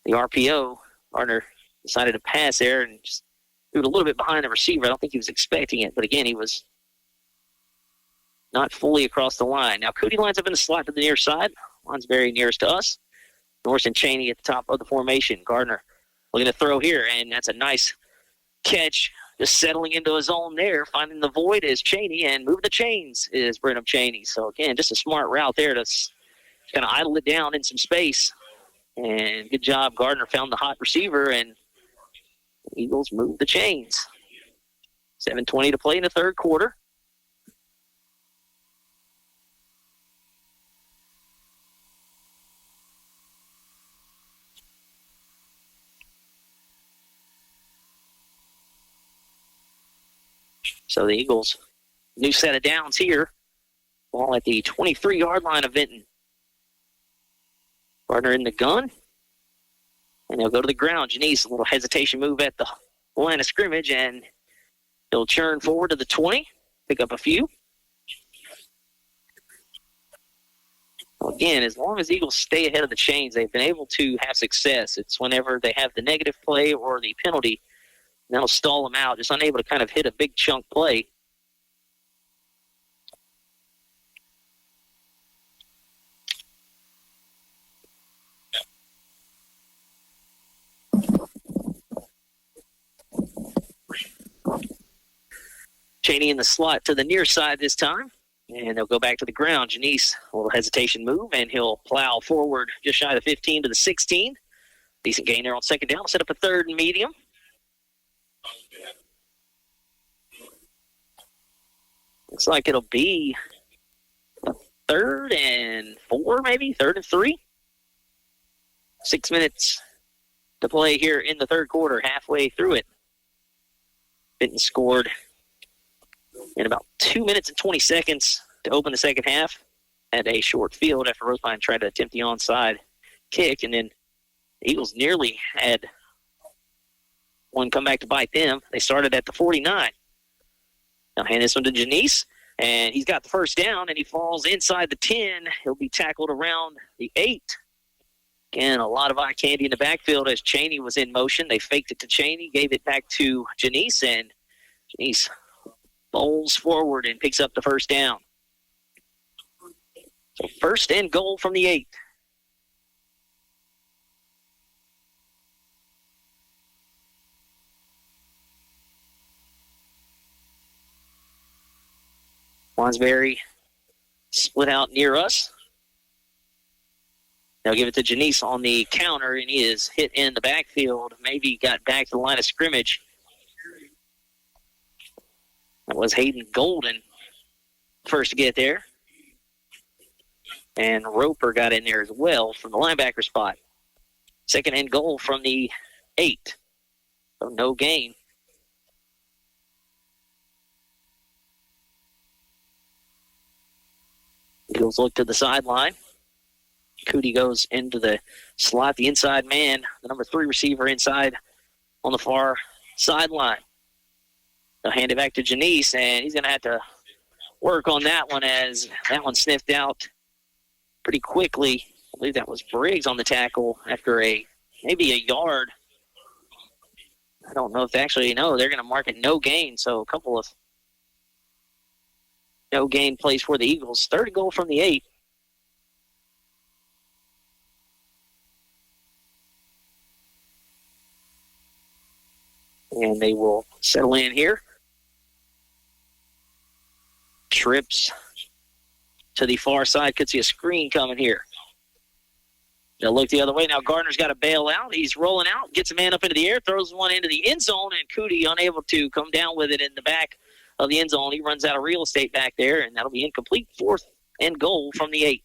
the RPO, Gardner decided to pass there and just threw it a little bit behind the receiver. I don't think he was expecting it, but again, he was not fully across the line. Now, Cootie lines up in the slot to the near side. Line's very nearest to us. Norris and Cheney at the top of the formation. Gardner looking to throw here, and that's a nice catch. Just settling into his zone there. Finding the void is Cheney, and move the chains is Brenham Cheney. So, again, just a smart route there to kind of idle it down in some space. And good job. Gardner found the hot receiver, and the Eagles move the chains. 7:20 to play in the third quarter. So the Eagles, new set of downs here. Ball at the 23-yard line of Vinton. Gardner in the gun. And he'll go to the ground. Janice, a little hesitation move at the line of scrimmage, and he'll churn forward to the 20, pick up a few. Well, again, as long as the Eagles stay ahead of the chains, they've been able to have success. It's whenever they have the negative play or the penalty, that'll stall them out, just unable to kind of hit a big chunk play. Cheney in the slot to the near side this time. And they'll go back to the ground. Janice, a little hesitation move, and he'll plow forward just shy of the 15 to the 16. Decent gain there on second down. Set up a third and medium. Looks like it'll be a 3rd and 4, maybe 3rd and 3. 6 minutes to play here in the third quarter, halfway through it. Vinton scored in about 2 minutes and 20 seconds to open the second half. Had a short field after Rosepine tried to attempt the onside kick, and then the Eagles nearly had one come back to bite them. They started at the 49. Now hand this one to Janice, and he's got the first down, and he falls inside the 10. He'll be tackled around the 8. Again, a lot of eye candy in the backfield as Cheney was in motion. They faked it to Cheney, gave it back to Janice, and Janice bowls forward and picks up the first down. So first and goal from the 8. Lonsberry split out near us. They'll give it to Janice on the counter, and he is hit in the backfield. Maybe got back to the line of scrimmage. That was Hayden Golden first to get there. And Roper got in there as well from the linebacker spot. Second and goal from the 8. So no gain. Eagles look to the sideline. Cootie goes into the slot, the inside man, the number 3 receiver inside on the far sideline. They'll hand it back to Janice, and he's going to have to work on that one as that one sniffed out pretty quickly. I believe that was Briggs on the tackle after maybe a yard. I don't know if they actually know. They're going to mark it no gain, so a couple of no gain plays for the Eagles. Third goal from the 8. And they will settle in here. Trips to the far side. Could see a screen coming here. They'll look the other way. Now Gardner's got to bail out. He's rolling out, gets a man up into the air, throws one into the end zone, and Cootie unable to come down with it in the back of the end zone. He runs out of real estate back there, and that'll be incomplete. Fourth and goal from the 8.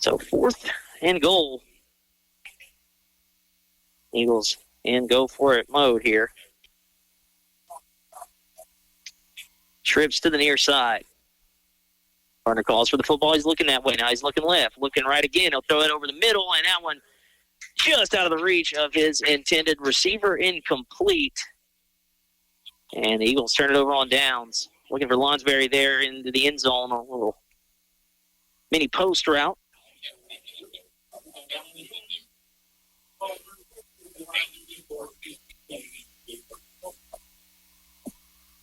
So fourth and goal. Eagles in go for it mode here. Trips to the near side. Gardner calls for the football. He's looking that way now. He's looking left, looking right again. He'll throw it over the middle, and that one just out of the reach of his intended receiver, incomplete. And the Eagles turn it over on downs. Looking for Lonsberry there into the end zone, a little mini post route.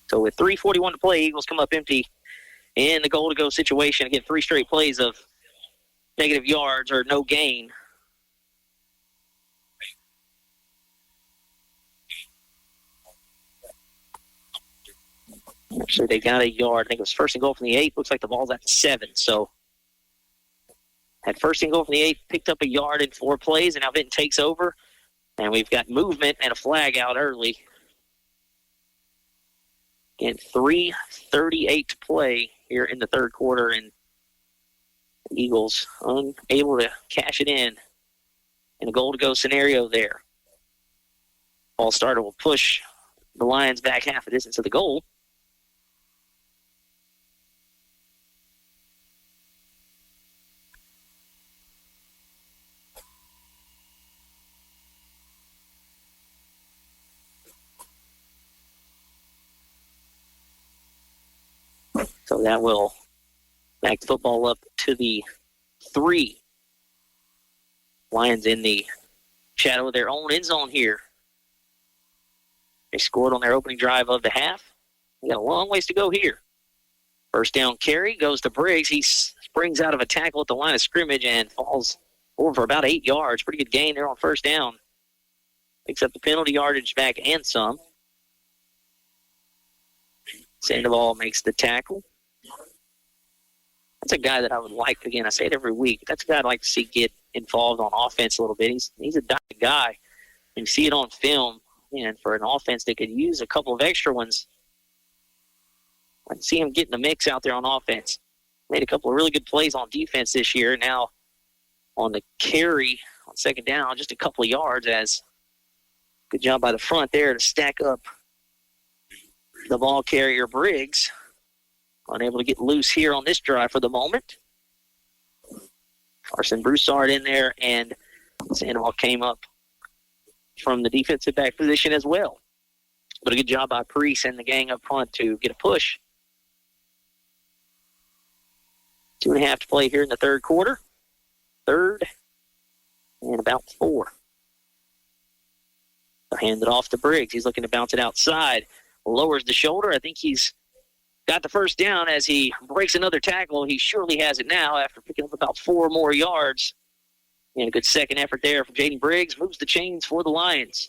So with 3:41 to play, Eagles come up empty in the goal-to-go situation. Again, 3 straight plays of negative yards or no gain. Actually, they got a yard. I think it was first and goal from the 8. Looks like the ball's at the 7. So had first and goal from the 8, picked up a yard in 4 plays, and now Vinton takes over. And we've got movement and a flag out early. Again, 3:38 to play here in the third quarter, and the Eagles unable to cash it in a goal-to-go scenario there. Ball starter will push the Lions back half a distance to the goal. So that will back the football up to the 3. Lions in the shadow of their own end zone here. They scored on their opening drive of the half. We got a long ways to go here. First down carry goes to Briggs. He springs out of a tackle at the line of scrimmage and falls over for about 8 yards. Pretty good gain there on first down. Picks up the penalty yardage back and some. Sandoval makes the tackle. That's a guy that I would like, again, I say it every week, that's a guy I'd like to see get involved on offense a little bit. He's a dynamic guy. And you see it on film, and for an offense that could use a couple of extra ones, I can see him getting the mix out there on offense. Made a couple of really good plays on defense this year. Now on the carry on second down, just a couple of yards, as good job by the front there to stack up the ball carrier Briggs. Unable to get loose here on this drive for the moment. Carson Broussard in there, and Sandoval came up from the defensive back position as well. But a good job by Priest and the gang up front to get a push. 2.5 to play here in the third quarter. Third and about 4. They'll hand it off to Briggs. He's looking to bounce it outside. Lowers the shoulder. I think he's got the first down as he breaks another tackle. He surely has it now after picking up about 4 more yards. And a good second effort there from Jaden Briggs. Moves the chains for the Lions.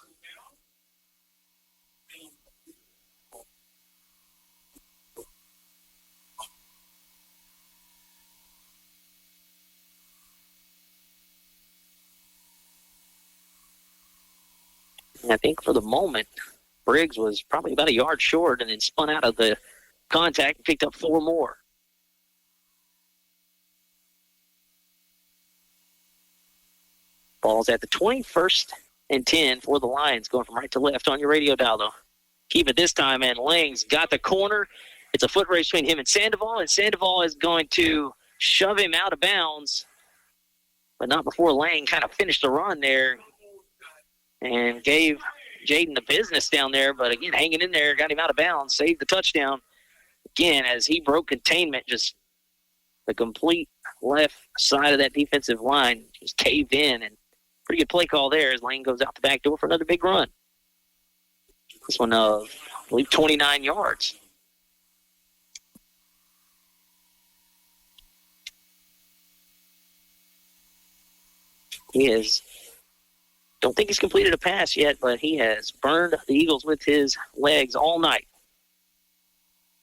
And I think for the moment, Briggs was probably about a yard short and then spun out of the contact and picked up 4 more. Ball's at the 21st and 10 for the Lions, going from right to left on your radio dial, though. Keep it this time, and Lang's got the corner. It's a foot race between him and Sandoval is going to shove him out of bounds, but not before Lang kind of finished the run there and gave Jaden the business down there, but again, hanging in there, got him out of bounds, saved the touchdown. Again, as he broke containment, just the complete left side of that defensive line just caved in, and pretty good play call there as Lane goes out the back door for another big run. This one of, I believe, 29 yards. He is, don't think he's completed a pass yet, but he has burned the Eagles with his legs all night.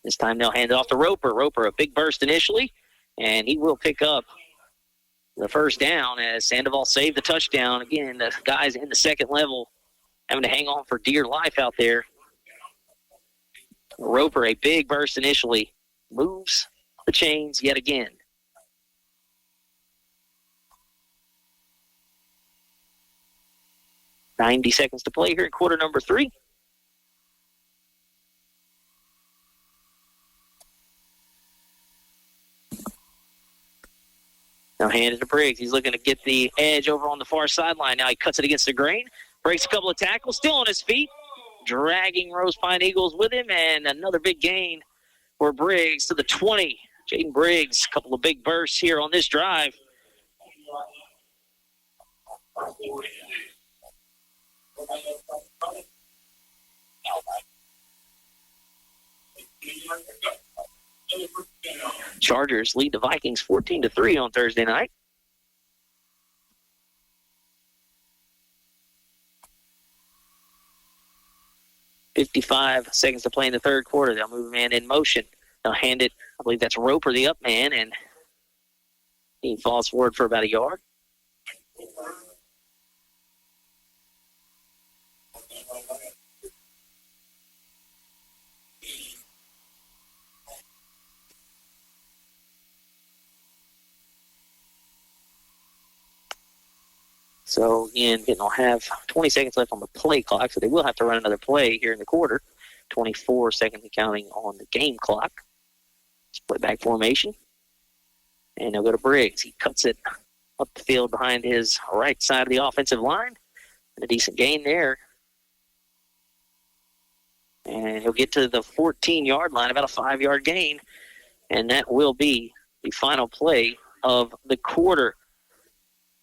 This time they'll hand it off to Roper. Roper, a big burst initially, and he will pick up the first down as Sandoval saved the touchdown. Again, the guys in the second level having to hang on for dear life out there. Roper, a big burst initially, moves the chains yet again. .90 seconds to play here in quarter number 3. Now handed to Briggs. He's looking to get the edge over on the far sideline. Now he cuts it against the grain. Breaks a couple of tackles. Still on his feet. Dragging Rosepine Eagles with him. And another big gain for Briggs to the 20. Jaden Briggs, a couple of big bursts here on this drive. Chargers lead the Vikings 14-3 on Thursday night. .55 seconds to play in the third quarter. They'll move a man in motion. They'll hand it, I believe that's Roper, the up man, and he falls forward for about a yard. So, again, they'll have 20 seconds left on the play clock, so they will have to run another play here in the quarter. 24 seconds counting on the game clock. Split back formation. And they'll go to Briggs. He cuts it up the field behind his right side of the offensive line. And a decent gain there. And he'll get to the 14-yard line, about a 5-yard gain. And that will be the final play of the quarter.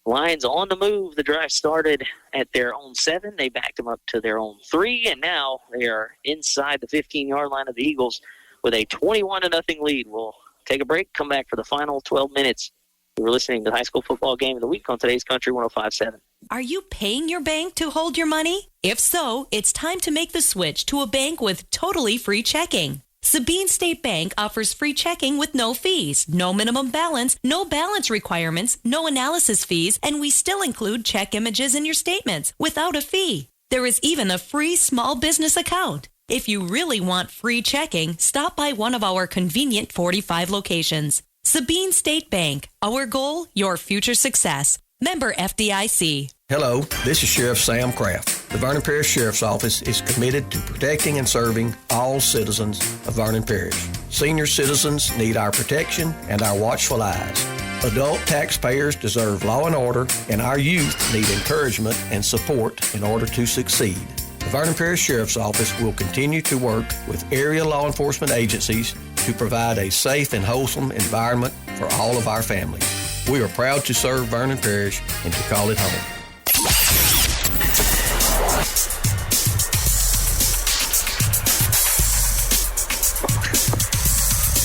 Lions on the move. The drive started at their own 7. They backed them up to their own 3, and now they are inside the 15-yard line of the Eagles with a 21-0 lead. We'll take a break, come back for the final 12 minutes. We're listening to the high school football game of the week on today's Country 105.7. Are you paying your bank to hold your money? If so, it's time to make the switch to a bank with totally free checking. Sabine State Bank offers free checking with no fees, no minimum balance, no balance requirements, no analysis fees, and we still include check images in your statements without a fee. There is even a free small business account. If you really want free checking, stop by one of our convenient 45 locations. Sabine State Bank. Our goal, your future success. Member FDIC. Hello, this is Sheriff Sam Kraft. The Vernon Parish Sheriff's Office is committed to protecting and serving all citizens of Vernon Parish. Senior citizens need our protection and our watchful eyes. Adult taxpayers deserve law and order, and our youth need encouragement and support in order to succeed. The Vernon Parish Sheriff's Office will continue to work with area law enforcement agencies to provide a safe and wholesome environment for all of our families. We are proud to serve Vernon Parish and to call it home.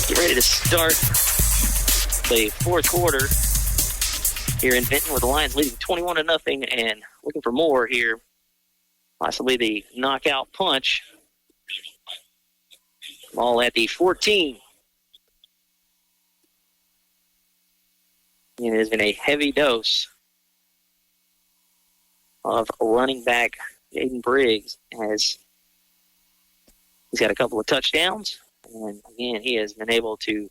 Get ready to start the fourth quarter here in Vinton, with the Lions leading 21-0 and looking for more here. Possibly the knockout punch. Ball at the 14. It has been a heavy dose of running back Jaden Briggs, as he's got a couple of touchdowns. And again, he has been able to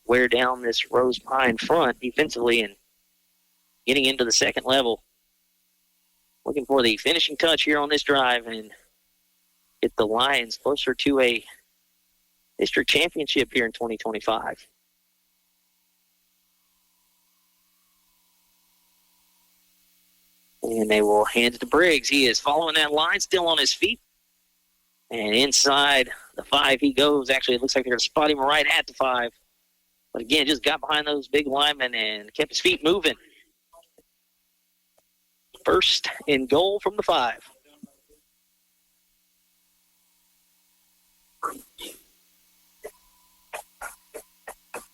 wear down this Rosepine front defensively and getting into the second level. Looking for the finishing touch here on this drive and get the Lions closer to a district championship here in 2025. And they will hand it to Briggs. He is following that line, still on his feet. And inside the 5 he goes. Actually, it looks like they're going to spot him right at the 5. But again, just got behind those big linemen and kept his feet moving. First and goal from the 5.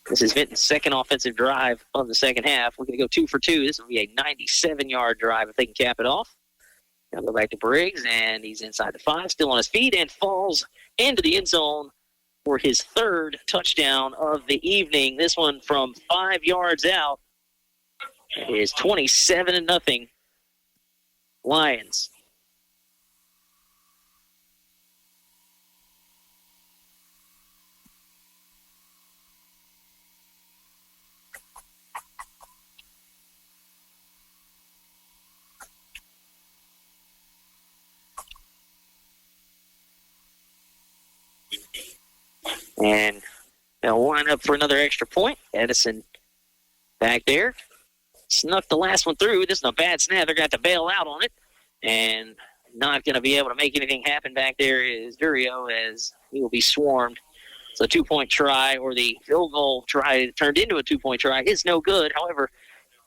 This is Vinton's second offensive drive of the second half. We're going to go 2 for 2. This will be a 97-yard drive if they can cap it off. Now go back to Briggs, and he's inside the 5, still on his feet, and falls into the end zone for his third touchdown of the evening. This one from 5 yards out. It is 27-0. Lions. And they'll line up for another extra point. Edison back there. Snuck the last one through. This is a bad snap. They're going to have to bail out on it. And not going to be able to make anything happen back there is Durio, as he will be swarmed. So a 2-point try, or the field goal try turned into a 2-point try, is no good. However,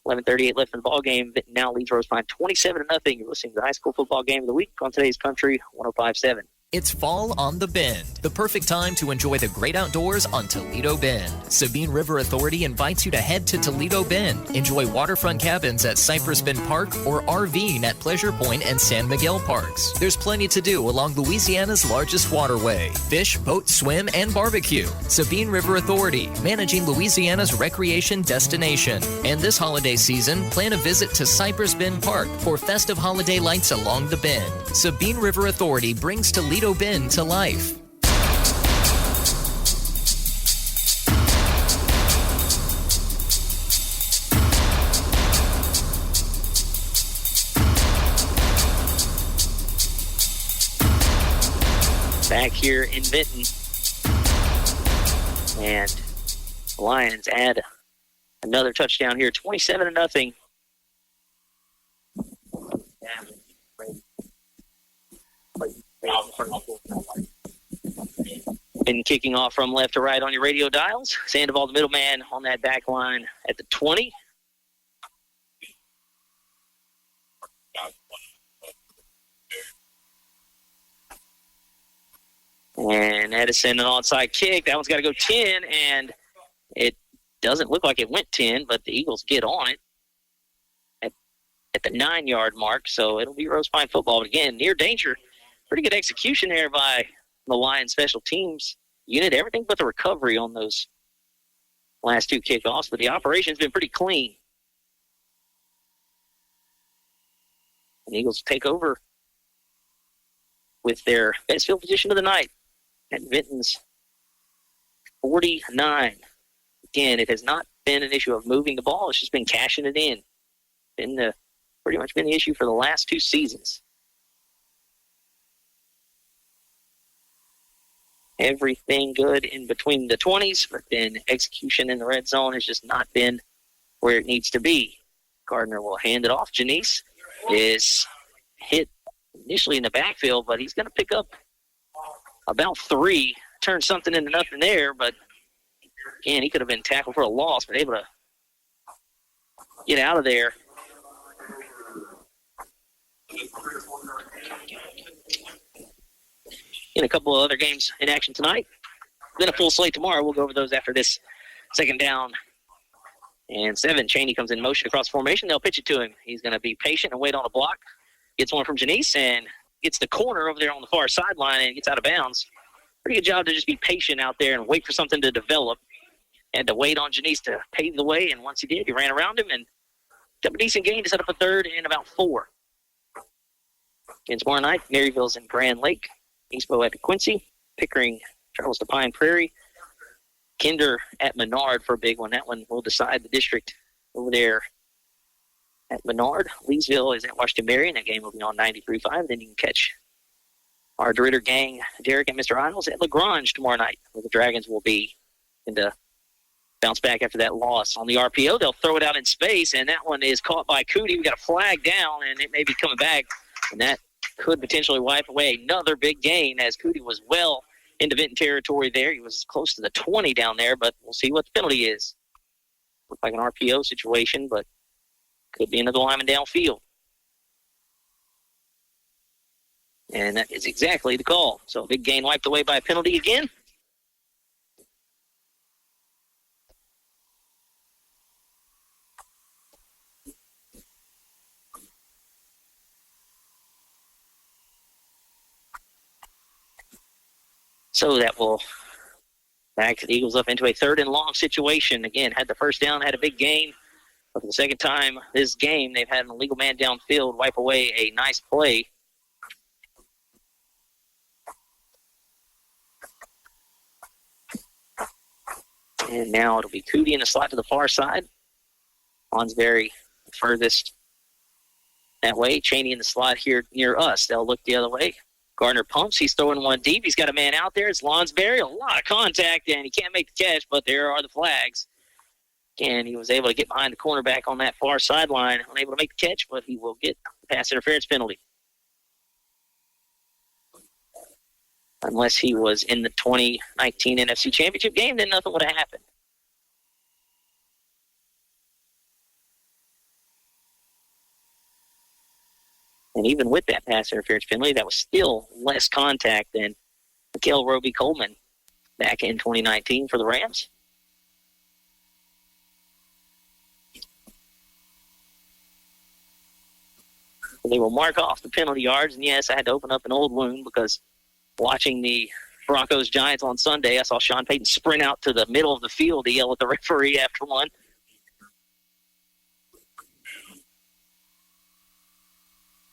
11:38 left in the ball game. Vinton now leads Rosepine 27-0. You're listening to the high school football game of the week on today's Country 105.7. It's fall on the Bend, the perfect time to enjoy the great outdoors on Toledo Bend. Sabine River Authority invites you to head to Toledo Bend. Enjoy waterfront cabins at Cypress Bend Park or RVing at Pleasure Point and San Miguel Parks. There's plenty to do along Louisiana's largest waterway. Fish, boat, swim, and barbecue. Sabine River Authority, managing Louisiana's recreation destination. And this holiday season, plan a visit to Cypress Bend Park for festive holiday lights along the Bend. Sabine River Authority brings Toledo Bend to life. Back here in Vinton. And the Lions add another touchdown here, 27-0. And kicking off from left to right on your radio dials. Sandoval, the middleman, on that back line at the 20. And Edison, an onside kick. That one's got to go 10, and it doesn't look like it went 10, but the Eagles get on it at the 9-yard mark, so it'll be Rosepine football. But again, near danger. Pretty good execution there by the Lions special teams unit. Everything but the recovery on those last two kickoffs, but the operation's been pretty clean. And the Eagles take over with their best field position of the night at Vinton's 49. Again, it has not been an issue of moving the ball. It's just been cashing it in. Pretty much been the issue for the last two seasons. Everything good in between the 20s, but then execution in the red zone has just not been where it needs to be. Gardner will hand it off. Janice is hit initially in the backfield, but he's going to pick up about 3. Turn something into nothing there, but again, he could have been tackled for a loss, but able to get out of there. In a couple of other games in action tonight. Then a full slate tomorrow. We'll go over those after this second down. And 7, Cheney comes in motion across formation. They'll pitch it to him. He's going to be patient and wait on a block. Gets one from Janice and gets the corner over there on the far sideline and gets out of bounds. Pretty good job to just be patient out there and wait for something to develop. And to wait on Janice to pave the way. And once he did, he ran around him and got a decent gain to set up a third and about 4. Again, tomorrow night, Maryville's in Grand Lake. Eastbo at Quincy, Pickering, Charles to Pine Prairie, Kinder at Menard for a big one. That one will decide the district over there at Menard. Leesville is at Washington Marion. That game will be on 93.5. Then you can catch our DeRitter gang, Derek and Mr. Isles, at LaGrange tomorrow night, where the Dragons will be in the bounce back after that loss. On the RPO, they'll throw it out in space, and that one is caught by Cootie. We got a flag down, and it may be coming back, and that could potentially wipe away another big gain as Cootie was well into Vinton territory there. He was close to the 20 down there, but we'll see what the penalty is. Looks like an RPO situation, but could be another lineman downfield. And that is exactly the call. So big gain wiped away by a penalty again. So that will back the Eagles up into a 3rd and long situation. Again, had the first down, had a big gain. But for the second time this game, they've had an illegal man downfield wipe away a nice play. And now it'll be Cootie in the slot to the far side. Lonsberry furthest that way. Cheney in the slot here near us. They'll look the other way. Gardner pumps. He's throwing one deep. He's got a man out there. It's Lonsberry. A lot of contact, and he can't make the catch, but there are the flags. And he was able to get behind the cornerback on that far sideline. Unable to make the catch, but he will get the pass interference penalty. Unless he was in the 2019 NFC Championship game, then nothing would have happened. And even with that pass interference penalty, that was still less contact than Mikael Roby-Coleman back in 2019 for the Rams. They will mark off the penalty yards. And, yes, I had to open up an old wound because watching the Broncos-Giants on Sunday, I saw Sean Payton sprint out to the middle of the field to yell at the referee after one.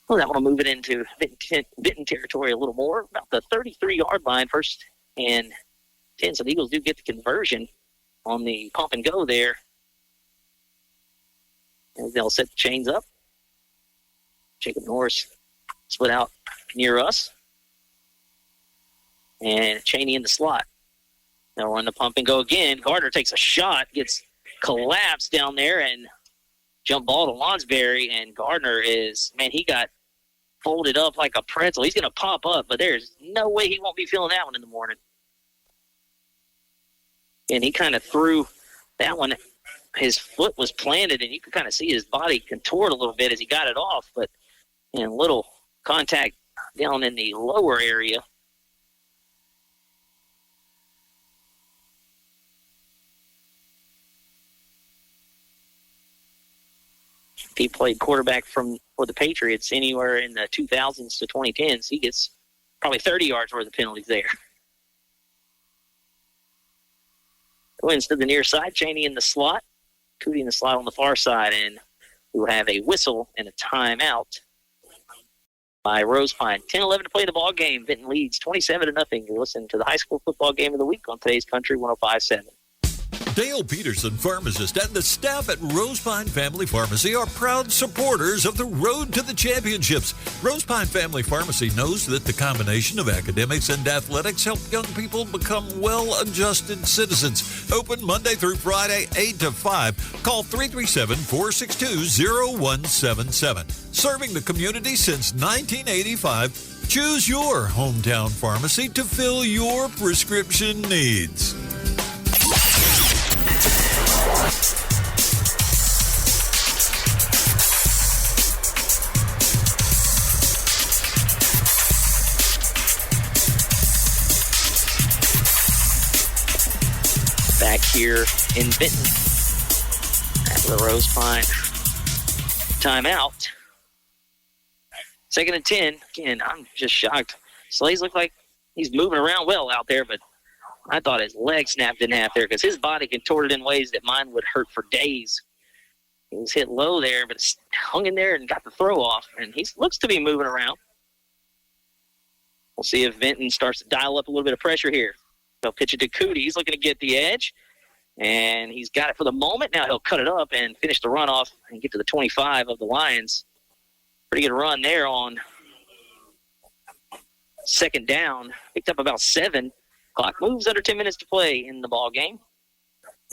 Well, that will move it into Vinton territory a little more, about the 33-yard line, 1st and 10. So the Eagles do get the conversion on the pump and go there. And they'll set the chains up. Jacob Norris split out near us. And Cheney in the slot. They'll run the pump and go again. Gardner takes a shot, gets collapsed down there, and jump ball to Lonsberry. And Gardner he got folded up like a pretzel. He's going to pop up, but there's no way he won't be feeling that one in the morning. And he kind of threw that one. His foot was planted, and you could kind of see his body contort a little bit as he got it off, but little contact down in the lower area. He played quarterback for the Patriots anywhere in the 2000s to 2010s. He gets probably 30 yards worth of penalties there. Wins to the near side. Cheney in the slot. Cootie in the slot on the far side. And we'll have a whistle and a timeout by Rosepine. 10-11 to play the ball game. Vinton leads 27-0. You're listening to the high school football game of the week on today's Country 105.7. Dale Peterson, pharmacist, and the staff at Rosepine Family Pharmacy are proud supporters of the Road to the Championships. Rosepine Family Pharmacy knows that the combination of academics and athletics help young people become well-adjusted citizens. Open Monday through Friday, 8 to 5. Call 337-462-0177. Serving the community since 1985, choose your hometown pharmacy to fill your prescription needs. Back here in Vinton after the Rosepine timeout. 2nd and 10. Again, I'm just shocked. Slays look like he's moving around well out there, but I thought his leg snapped in half there because his body contorted in ways that mine would hurt for days. He was hit low there, but hung in there and got the throw off, and he looks to be moving around. We'll see if Vinton starts to dial up a little bit of pressure here. They'll pitch it to Cootie. He's looking to get the edge, and he's got it for the moment. Now he'll cut it up and finish the runoff and get to the 25 of the Lions. Pretty good run there on 2nd down. Picked up about 7. Clock moves under 10 minutes to play in the ball game.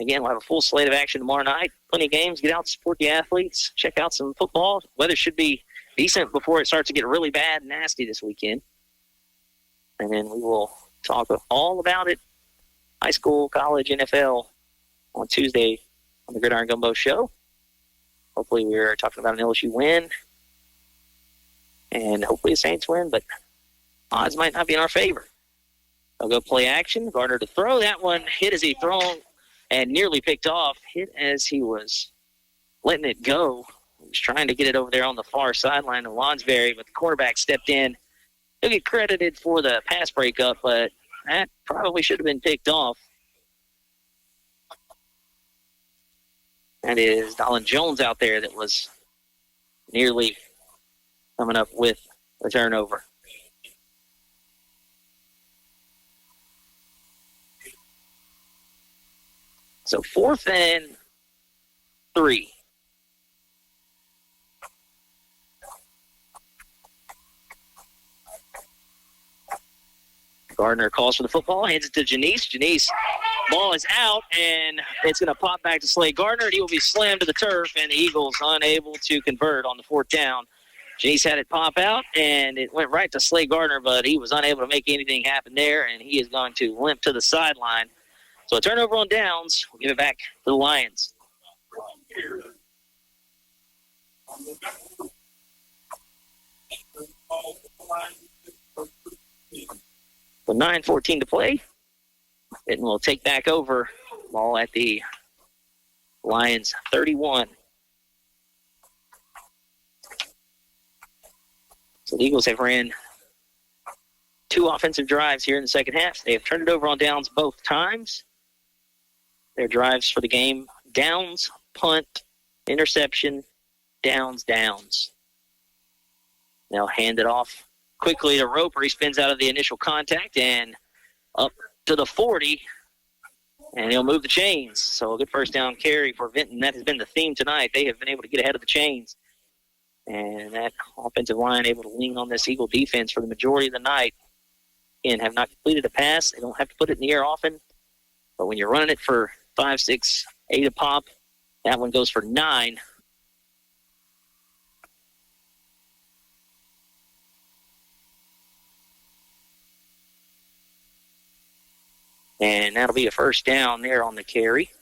Again, we'll have a full slate of action tomorrow night. Plenty of games. Get out, support the athletes. Check out some football. Weather should be decent before it starts to get really bad and nasty this weekend. And then we will talk all about it, high school, college, NFL, on Tuesday on the Gridiron Gumbo Show. Hopefully we're talking about an LSU win, and hopefully the Saints win, but odds might not be in our favor. They'll go play action. Gardner to throw. That one hit as he thrown and nearly picked off. Hit as he was letting it go. He was trying to get it over there on the far sideline of Lonsberry, but the quarterback stepped in. He'll get credited for the pass breakup, but that probably should have been picked off. That is Dolan Jones out there that was nearly coming up with a turnover. So 4th and 3. Gardner calls for the football, hands it to Janice. Janice, ball is out, and it's going to pop back to Slade Gardner, and he will be slammed to the turf, and the Eagles unable to convert on the 4th down. Janice had it pop out, and it went right to Slade Gardner, but he was unable to make anything happen there, and he is going to limp to the sideline. So a turnover on downs. We'll give it back to the Lions. With 9:14 to play, Vinton will take back over. Ball at the Lions 31. So the Eagles have ran 2 offensive drives here in the second half. They have turned it over on downs both times. Their drives for the game: downs, punt, interception, downs. They'll hand it off quickly to Roper. He spins out of the initial contact and up to the 40, and he'll move the chains. So a good first down carry for Vinton. That has been the theme tonight. They have been able to get ahead of the chains, and that offensive line able to lean on this Eagle defense for the majority of the night. Again, have not completed a pass. They don't have to put it in the air often, but when you're running it for 5, 6, 8 a pop, that one goes for 9. And that'll be a first down there on the carry.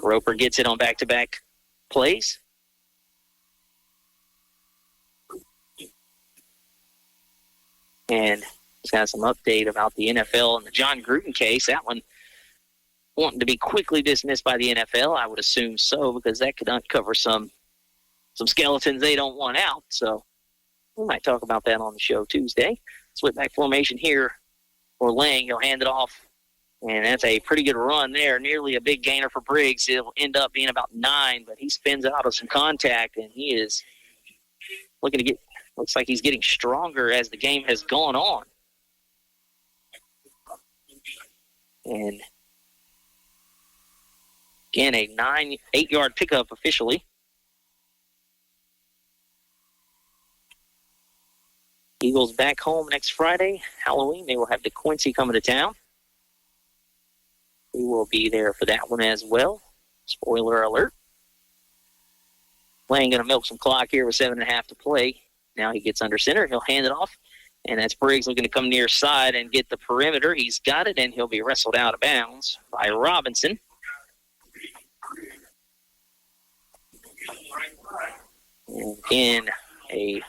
Roper gets it on back-to-back plays. And he's got some update about the NFL and the John Gruden case. That one wanting to be quickly dismissed by the NFL. I would assume so, because that could uncover some some skeletons they don't want out. So we might talk about that on the show Tuesday. Split back formation here for Lang. He'll hand it off. And that's a pretty good run there. Nearly a big gainer for Briggs. It'll end up being about 9, but he spins out of some contact, and he is looking to looks like he's getting stronger as the game has gone on. And again, a 8-yard pickup officially. Eagles back home next Friday, Halloween. They will have DeQuincy coming to town. We will be there for that one as well. Spoiler alert. Lang going to milk some clock here with 7.5 to play. Now he gets under center. He'll hand it off. And that's Briggs looking to come near side and get the perimeter. He's got it, and he'll be wrestled out of bounds by Robinson. And again, a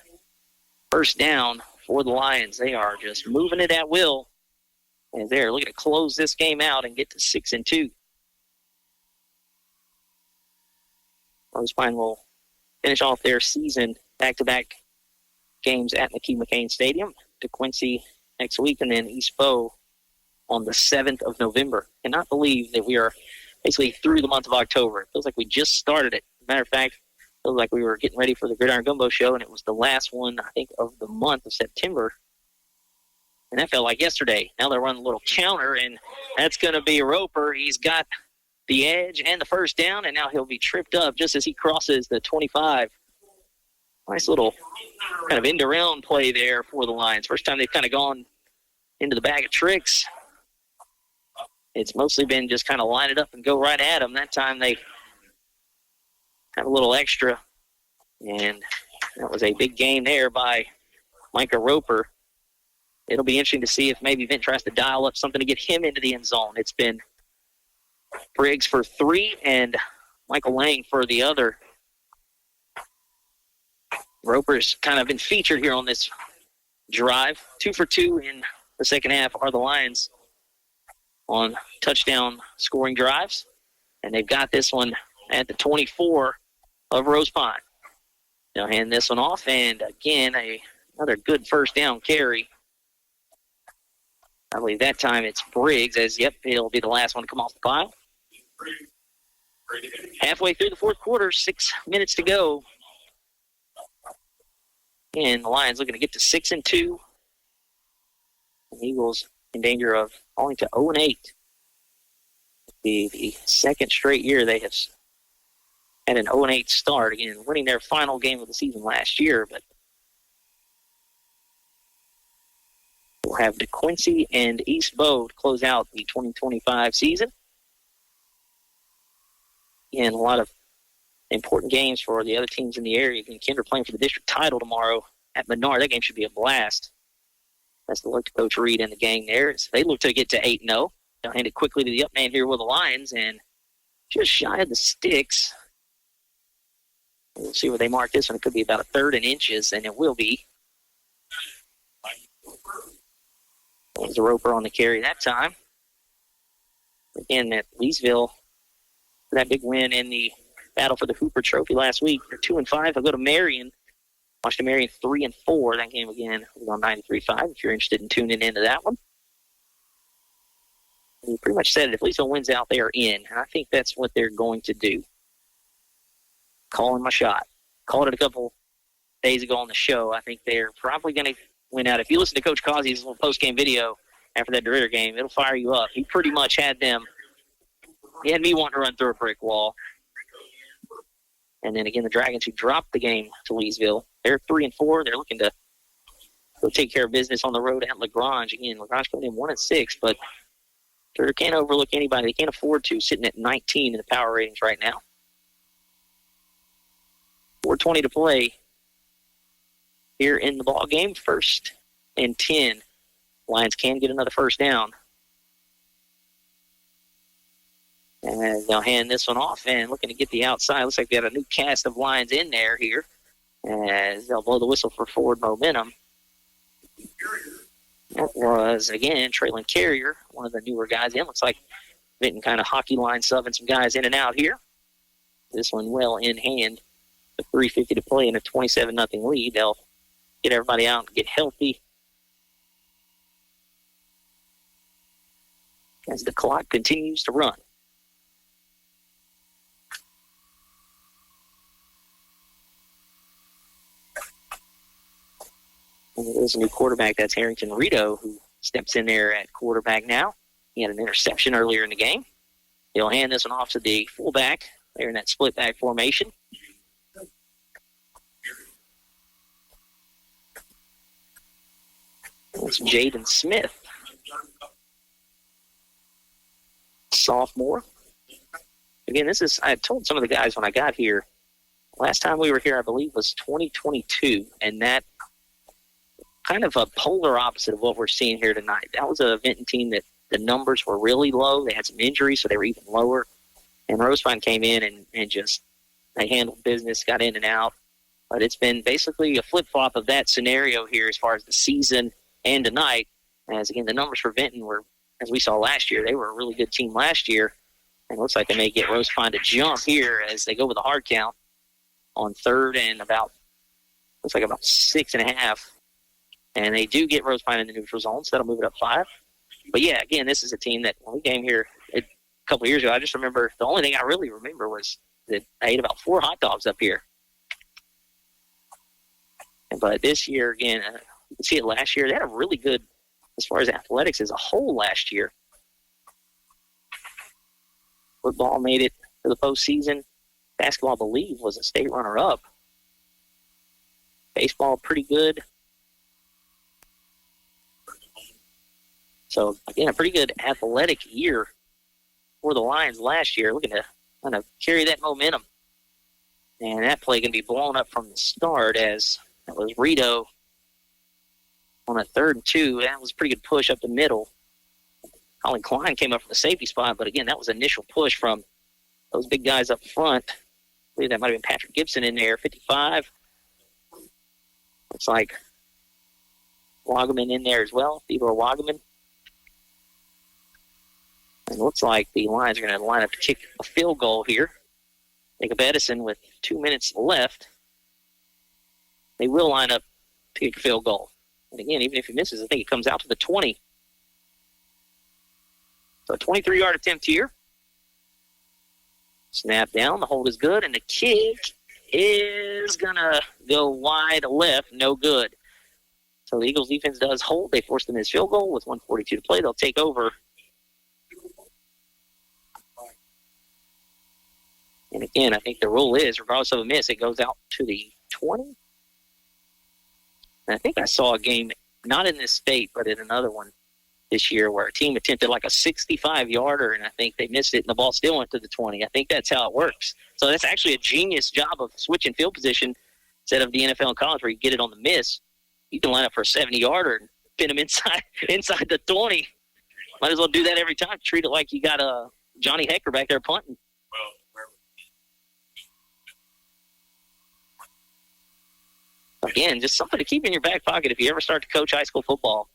first down for the Lions. They are just moving it at will. And they're looking to close this game out and get to 6-2. Rosepine will finish off their season back-to-back games at McKee-McCain Stadium. DeQuincy next week, and then East Bow on the 7th of November. Cannot believe that we are basically through the month of October. It feels like we just started it. As a matter of fact, it feels like we were getting ready for the Gridiron Gumbo show, and it was the last one, I think, of the month of September. And that felt like yesterday. Now they're running a little counter, and that's going to be Roper. He's got the edge and the first down, and now he'll be tripped up just as he crosses the 25. Nice little kind of end-around play there for the Lions. First time they've kind of gone into the bag of tricks. It's mostly been just kind of line it up and go right at them. That time they have a little extra, and that was a big gain there by Micah Roper. It'll be interesting to see if maybe Vint tries to dial up something to get him into the end zone. It's been Briggs for 3 and Michael Lang for the other. Roper's kind of been featured here on this drive. 2 for 2 in the second half are the Lions on touchdown scoring drives. And they've got this one at the 24 of Rosepine. They'll hand this one off, and again, another good first down carry. I believe that time it's Briggs, as he'll be the last one to come off the pile. Halfway through the fourth quarter, 6 minutes to go. And the Lions looking to get to 6-2. The Eagles in danger of falling to 0-8. The second straight year they have had an 0-8 start. Again, winning their final game of the season last year, but we'll have DeQuincy and East Bow to close out the 2025 season. And a lot of important games for the other teams in the area. Again, Kinder playing for the district title tomorrow at Menard. That game should be a blast. That's the look to Coach Reed and the gang there. So they look to get to 8-0. They'll hand it quickly to the up man here with the Lions, and just shy of the sticks. We'll see where they mark this one. It could be about a third in inches, and it will be. There's a Roper on the carry that time. Again, at Leesville, that big win in the battle for the Hooper Trophy last week. They're 2-5. They'll go to Marion. Watch the Marion 3-4. That game again was on 93.5 if you're interested in tuning into that one. You pretty much said it. If Leesville wins out, they are in. And I think that's what they're going to do. Calling my shot. Called it a couple days ago on the show. I think they're probably going to win out. If you listen to Coach Causey's little post-game video after that DeRidder game, it'll fire you up. He pretty much had them. He had me wanting to run through a brick wall. And then again, the Dragons, who dropped the game to Leesville, they're 3-4. They're looking to go take care of business on the road at LaGrange. Again, LaGrange put in 1-6, but they can't overlook anybody. They can't afford to, sitting at 19 in the power ratings right now. 4:20 to play here in the ball game. 1st and 10. Lions can get another first down. And they'll hand this one off and looking to get the outside. Looks like they got a new cast of Lions in there here. As they'll blow the whistle for forward momentum. That was, again, Traylon Carrier, one of the newer guys in. Looks like Vinton kind of hockey line subbing some guys in and out here. This one well in hand With 3:50 to play in a 27-0 lead, they'll get everybody out and get healthy as the clock continues to run. And it is a new quarterback. That's Harrington Rito, who steps in there at quarterback now. He had an interception earlier in the game. He'll hand this one off to the fullback there in that split back formation. It's Jaden Smith, sophomore. Again, I told some of the guys when I got here, last time we were here, I believe, was 2022, and that kind of a polar opposite of what we're seeing here tonight. That was a Vinton team that the numbers were really low. They had some injuries, so they were even lower. And Rosepine came in and just they handled business, got in and out. But it's been basically a flip-flop of that scenario here as far as the season and tonight. As, again, the numbers for Vinton were, as we saw last year, they were a really good team last year. And it looks like they may get Rosepine to jump here as they go with a hard count on third and about 6.5. And they do get Rosepine in the neutral zone, so that'll move it up 5. But, yeah, again, this is a team that when we came here a couple of years ago, I just remember the only thing I really remember was that I ate about 4 hot dogs up here. But this year, again, you can see it last year. They had a really good, as far as athletics as a whole last year. Football made it to the postseason. Basketball, I believe, was a state runner-up. Baseball, pretty good. So, again, a pretty good athletic year for the Lions last year, looking to kind of carry that momentum. And that play can be blown up from the start as that was Rito on a 3rd and 2. That was a pretty good push up the middle. Colin Klein came up from the safety spot, but, again, that was initial push from those big guys up front. I believe that might have been Patrick Gibson in there, 55. Looks like Wagaman in there as well, Theodore Wagaman. And it looks like the Lions are going to line up to kick a field goal here. Jacob Edison with 2 minutes left. They will line up to kick a field goal. And again, even if he misses, I think it comes out to the 20. So a 23-yard attempt here. Snap down. The hold is good. And the kick is going to go wide left. No good. So the Eagles defense does hold. They force the missed field goal with 1:42 to play. They'll take over. And again, I think the rule is, regardless of a miss, it goes out to the 20. And I think I saw a game, not in this state, but in another one this year, where a team attempted like a 65-yarder, and I think they missed it, and the ball still went to the 20. I think that's how it works. So that's actually a genius job of switching field position instead of the NFL and college where you get it on the miss. You can line up for a 70-yarder and pin them inside the 20. Might as well do that every time. Treat it like you got a Johnny Hecker back there punting. Again, just something to keep in your back pocket if you ever start to coach high school football.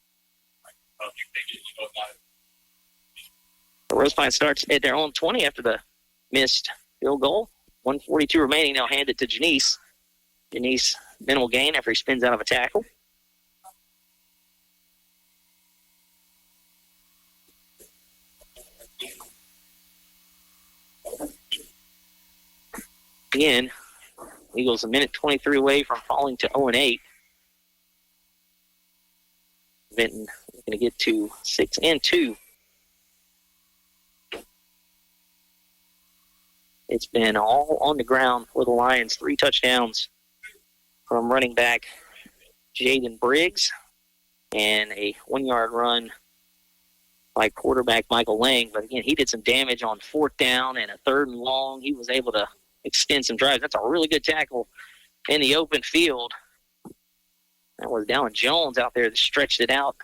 Rosepine starts at their own 20 after the missed field goal. 1:42 remaining. They'll hand it to Janice. Janice, minimal gain after he spins out of a tackle. Again, Eagles a minute 23 away from falling to 0-8. Vinton is going to get to 6-2. It's been all on the ground for the Lions. 3 touchdowns from running back Jaden Briggs and a 1-yard run by quarterback Michael Lang. But again, he did some damage on 4th down and a 3rd and long. He was able to extend some drives. That's a really good tackle in the open field. That was Dallin Jones out there that stretched it out.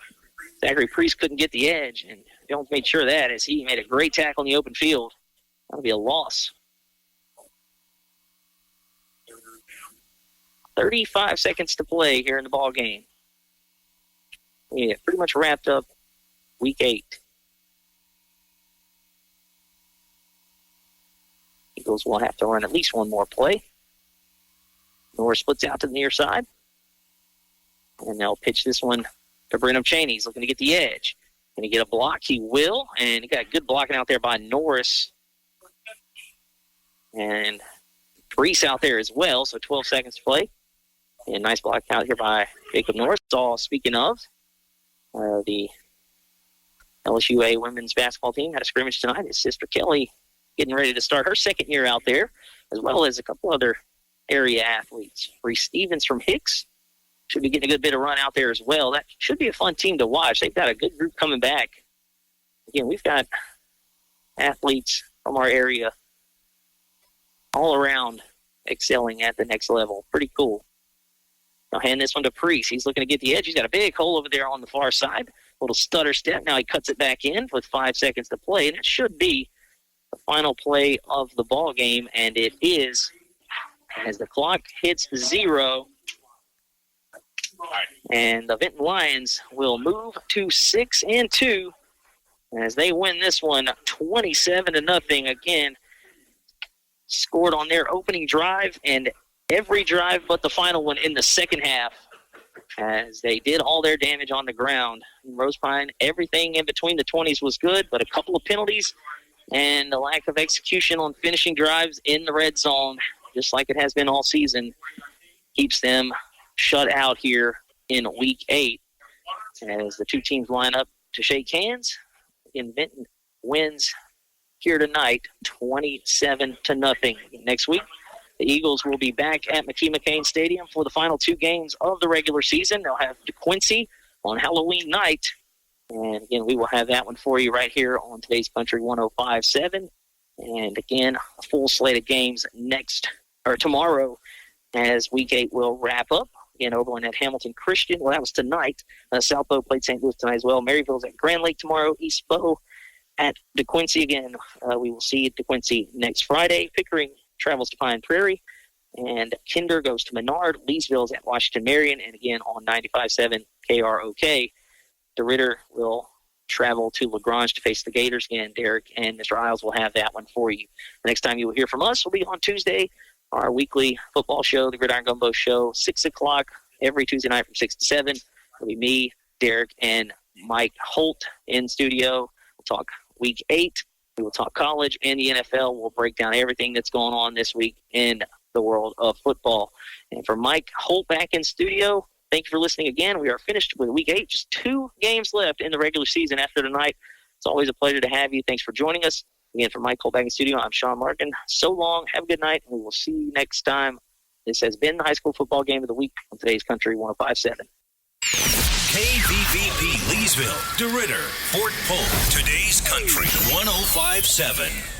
Zachary Priest couldn't get the edge, and Jones made sure of that as he made a great tackle in the open field. That'll be a loss. 35 seconds to play here in the ball game. Yeah, pretty much wrapped up week 8. Eagles will have to run at least one more play. Norris splits out to the near side. And they'll pitch this one to Brenham Cheney. He's looking to get the edge. Can he get a block? He will. And he got good blocking out there by Norris. And Priest out there as well, so 12 seconds to play. And nice block out here by Jacob Norris. Speaking of, the LSUA women's basketball team had a scrimmage tonight. His sister Kelly getting ready to start her second year out there, as well as a couple other area athletes. Bree Stevens from Hicks should be getting a good bit of run out there as well. That should be a fun team to watch. They've got a good group coming back. Again, we've got athletes from our area all around excelling at the next level. Pretty cool. I'll hand this one to Priest. He's looking to get the edge. He's got a big hole over there on the far side. Little stutter step. Now he cuts it back in with 5 seconds to play, and it should be the final play of the ball game, and it is as the clock hits 0. And the Vinton Lions will move to 6-2 as they win this one 27-0. Again, scored on their opening drive and every drive but the final one in the second half, as they did all their damage on the ground. In Rosepine, everything in between the 20s was good, but a couple of penalties and the lack of execution on finishing drives in the red zone, just like it has been all season, keeps them shut out here in Week 8. As the two teams line up to shake hands, again, Vinton wins here tonight 27-0. Next week, the Eagles will be back at McKee-McCain Stadium for the final 2 games of the regular season. They'll have DeQuincy on Halloween night. And, again, we will have that one for you right here on today's Country 105.7. And, again, a full slate of games tomorrow as Week 8 will wrap up. Again, Oberlin at Hamilton Christian. Well, that was tonight. South Bow played St. Louis tonight as well. Maryville's at Grand Lake tomorrow. East Bow at DeQuincy again. We will see DeQuincy next Friday. Pickering travels to Pine Prairie, and Kinder goes to Menard. Leesville's at Washington Marion, and again on 95.7 KROK. DeRitter will travel to LaGrange to face the Gators. Again, Derek and Mr. Isles will have that one for you. The next time you will hear from us will be on Tuesday, our weekly football show, the Gridiron Gumbo Show, 6 o'clock every Tuesday night from 6 to 7. It'll be me, Derek, and Mike Holt in studio. We'll talk Week 8. We will talk college and the NFL. We'll break down everything that's going on this week in the world of football. And for Mike Holt back in studio, thank you for listening again. We are finished with Week 8. Just 2 games left in the regular season after tonight. It's always a pleasure to have you. Thanks for joining us. Again, for Mike Holt back in studio, I'm Sean Larken. So long. Have a good night, and we will see you next time. This has been the high school football game of the week on today's Country 105.7. KVVP Leesville, DeRitter, Fort Polk. Today's Country 105.7.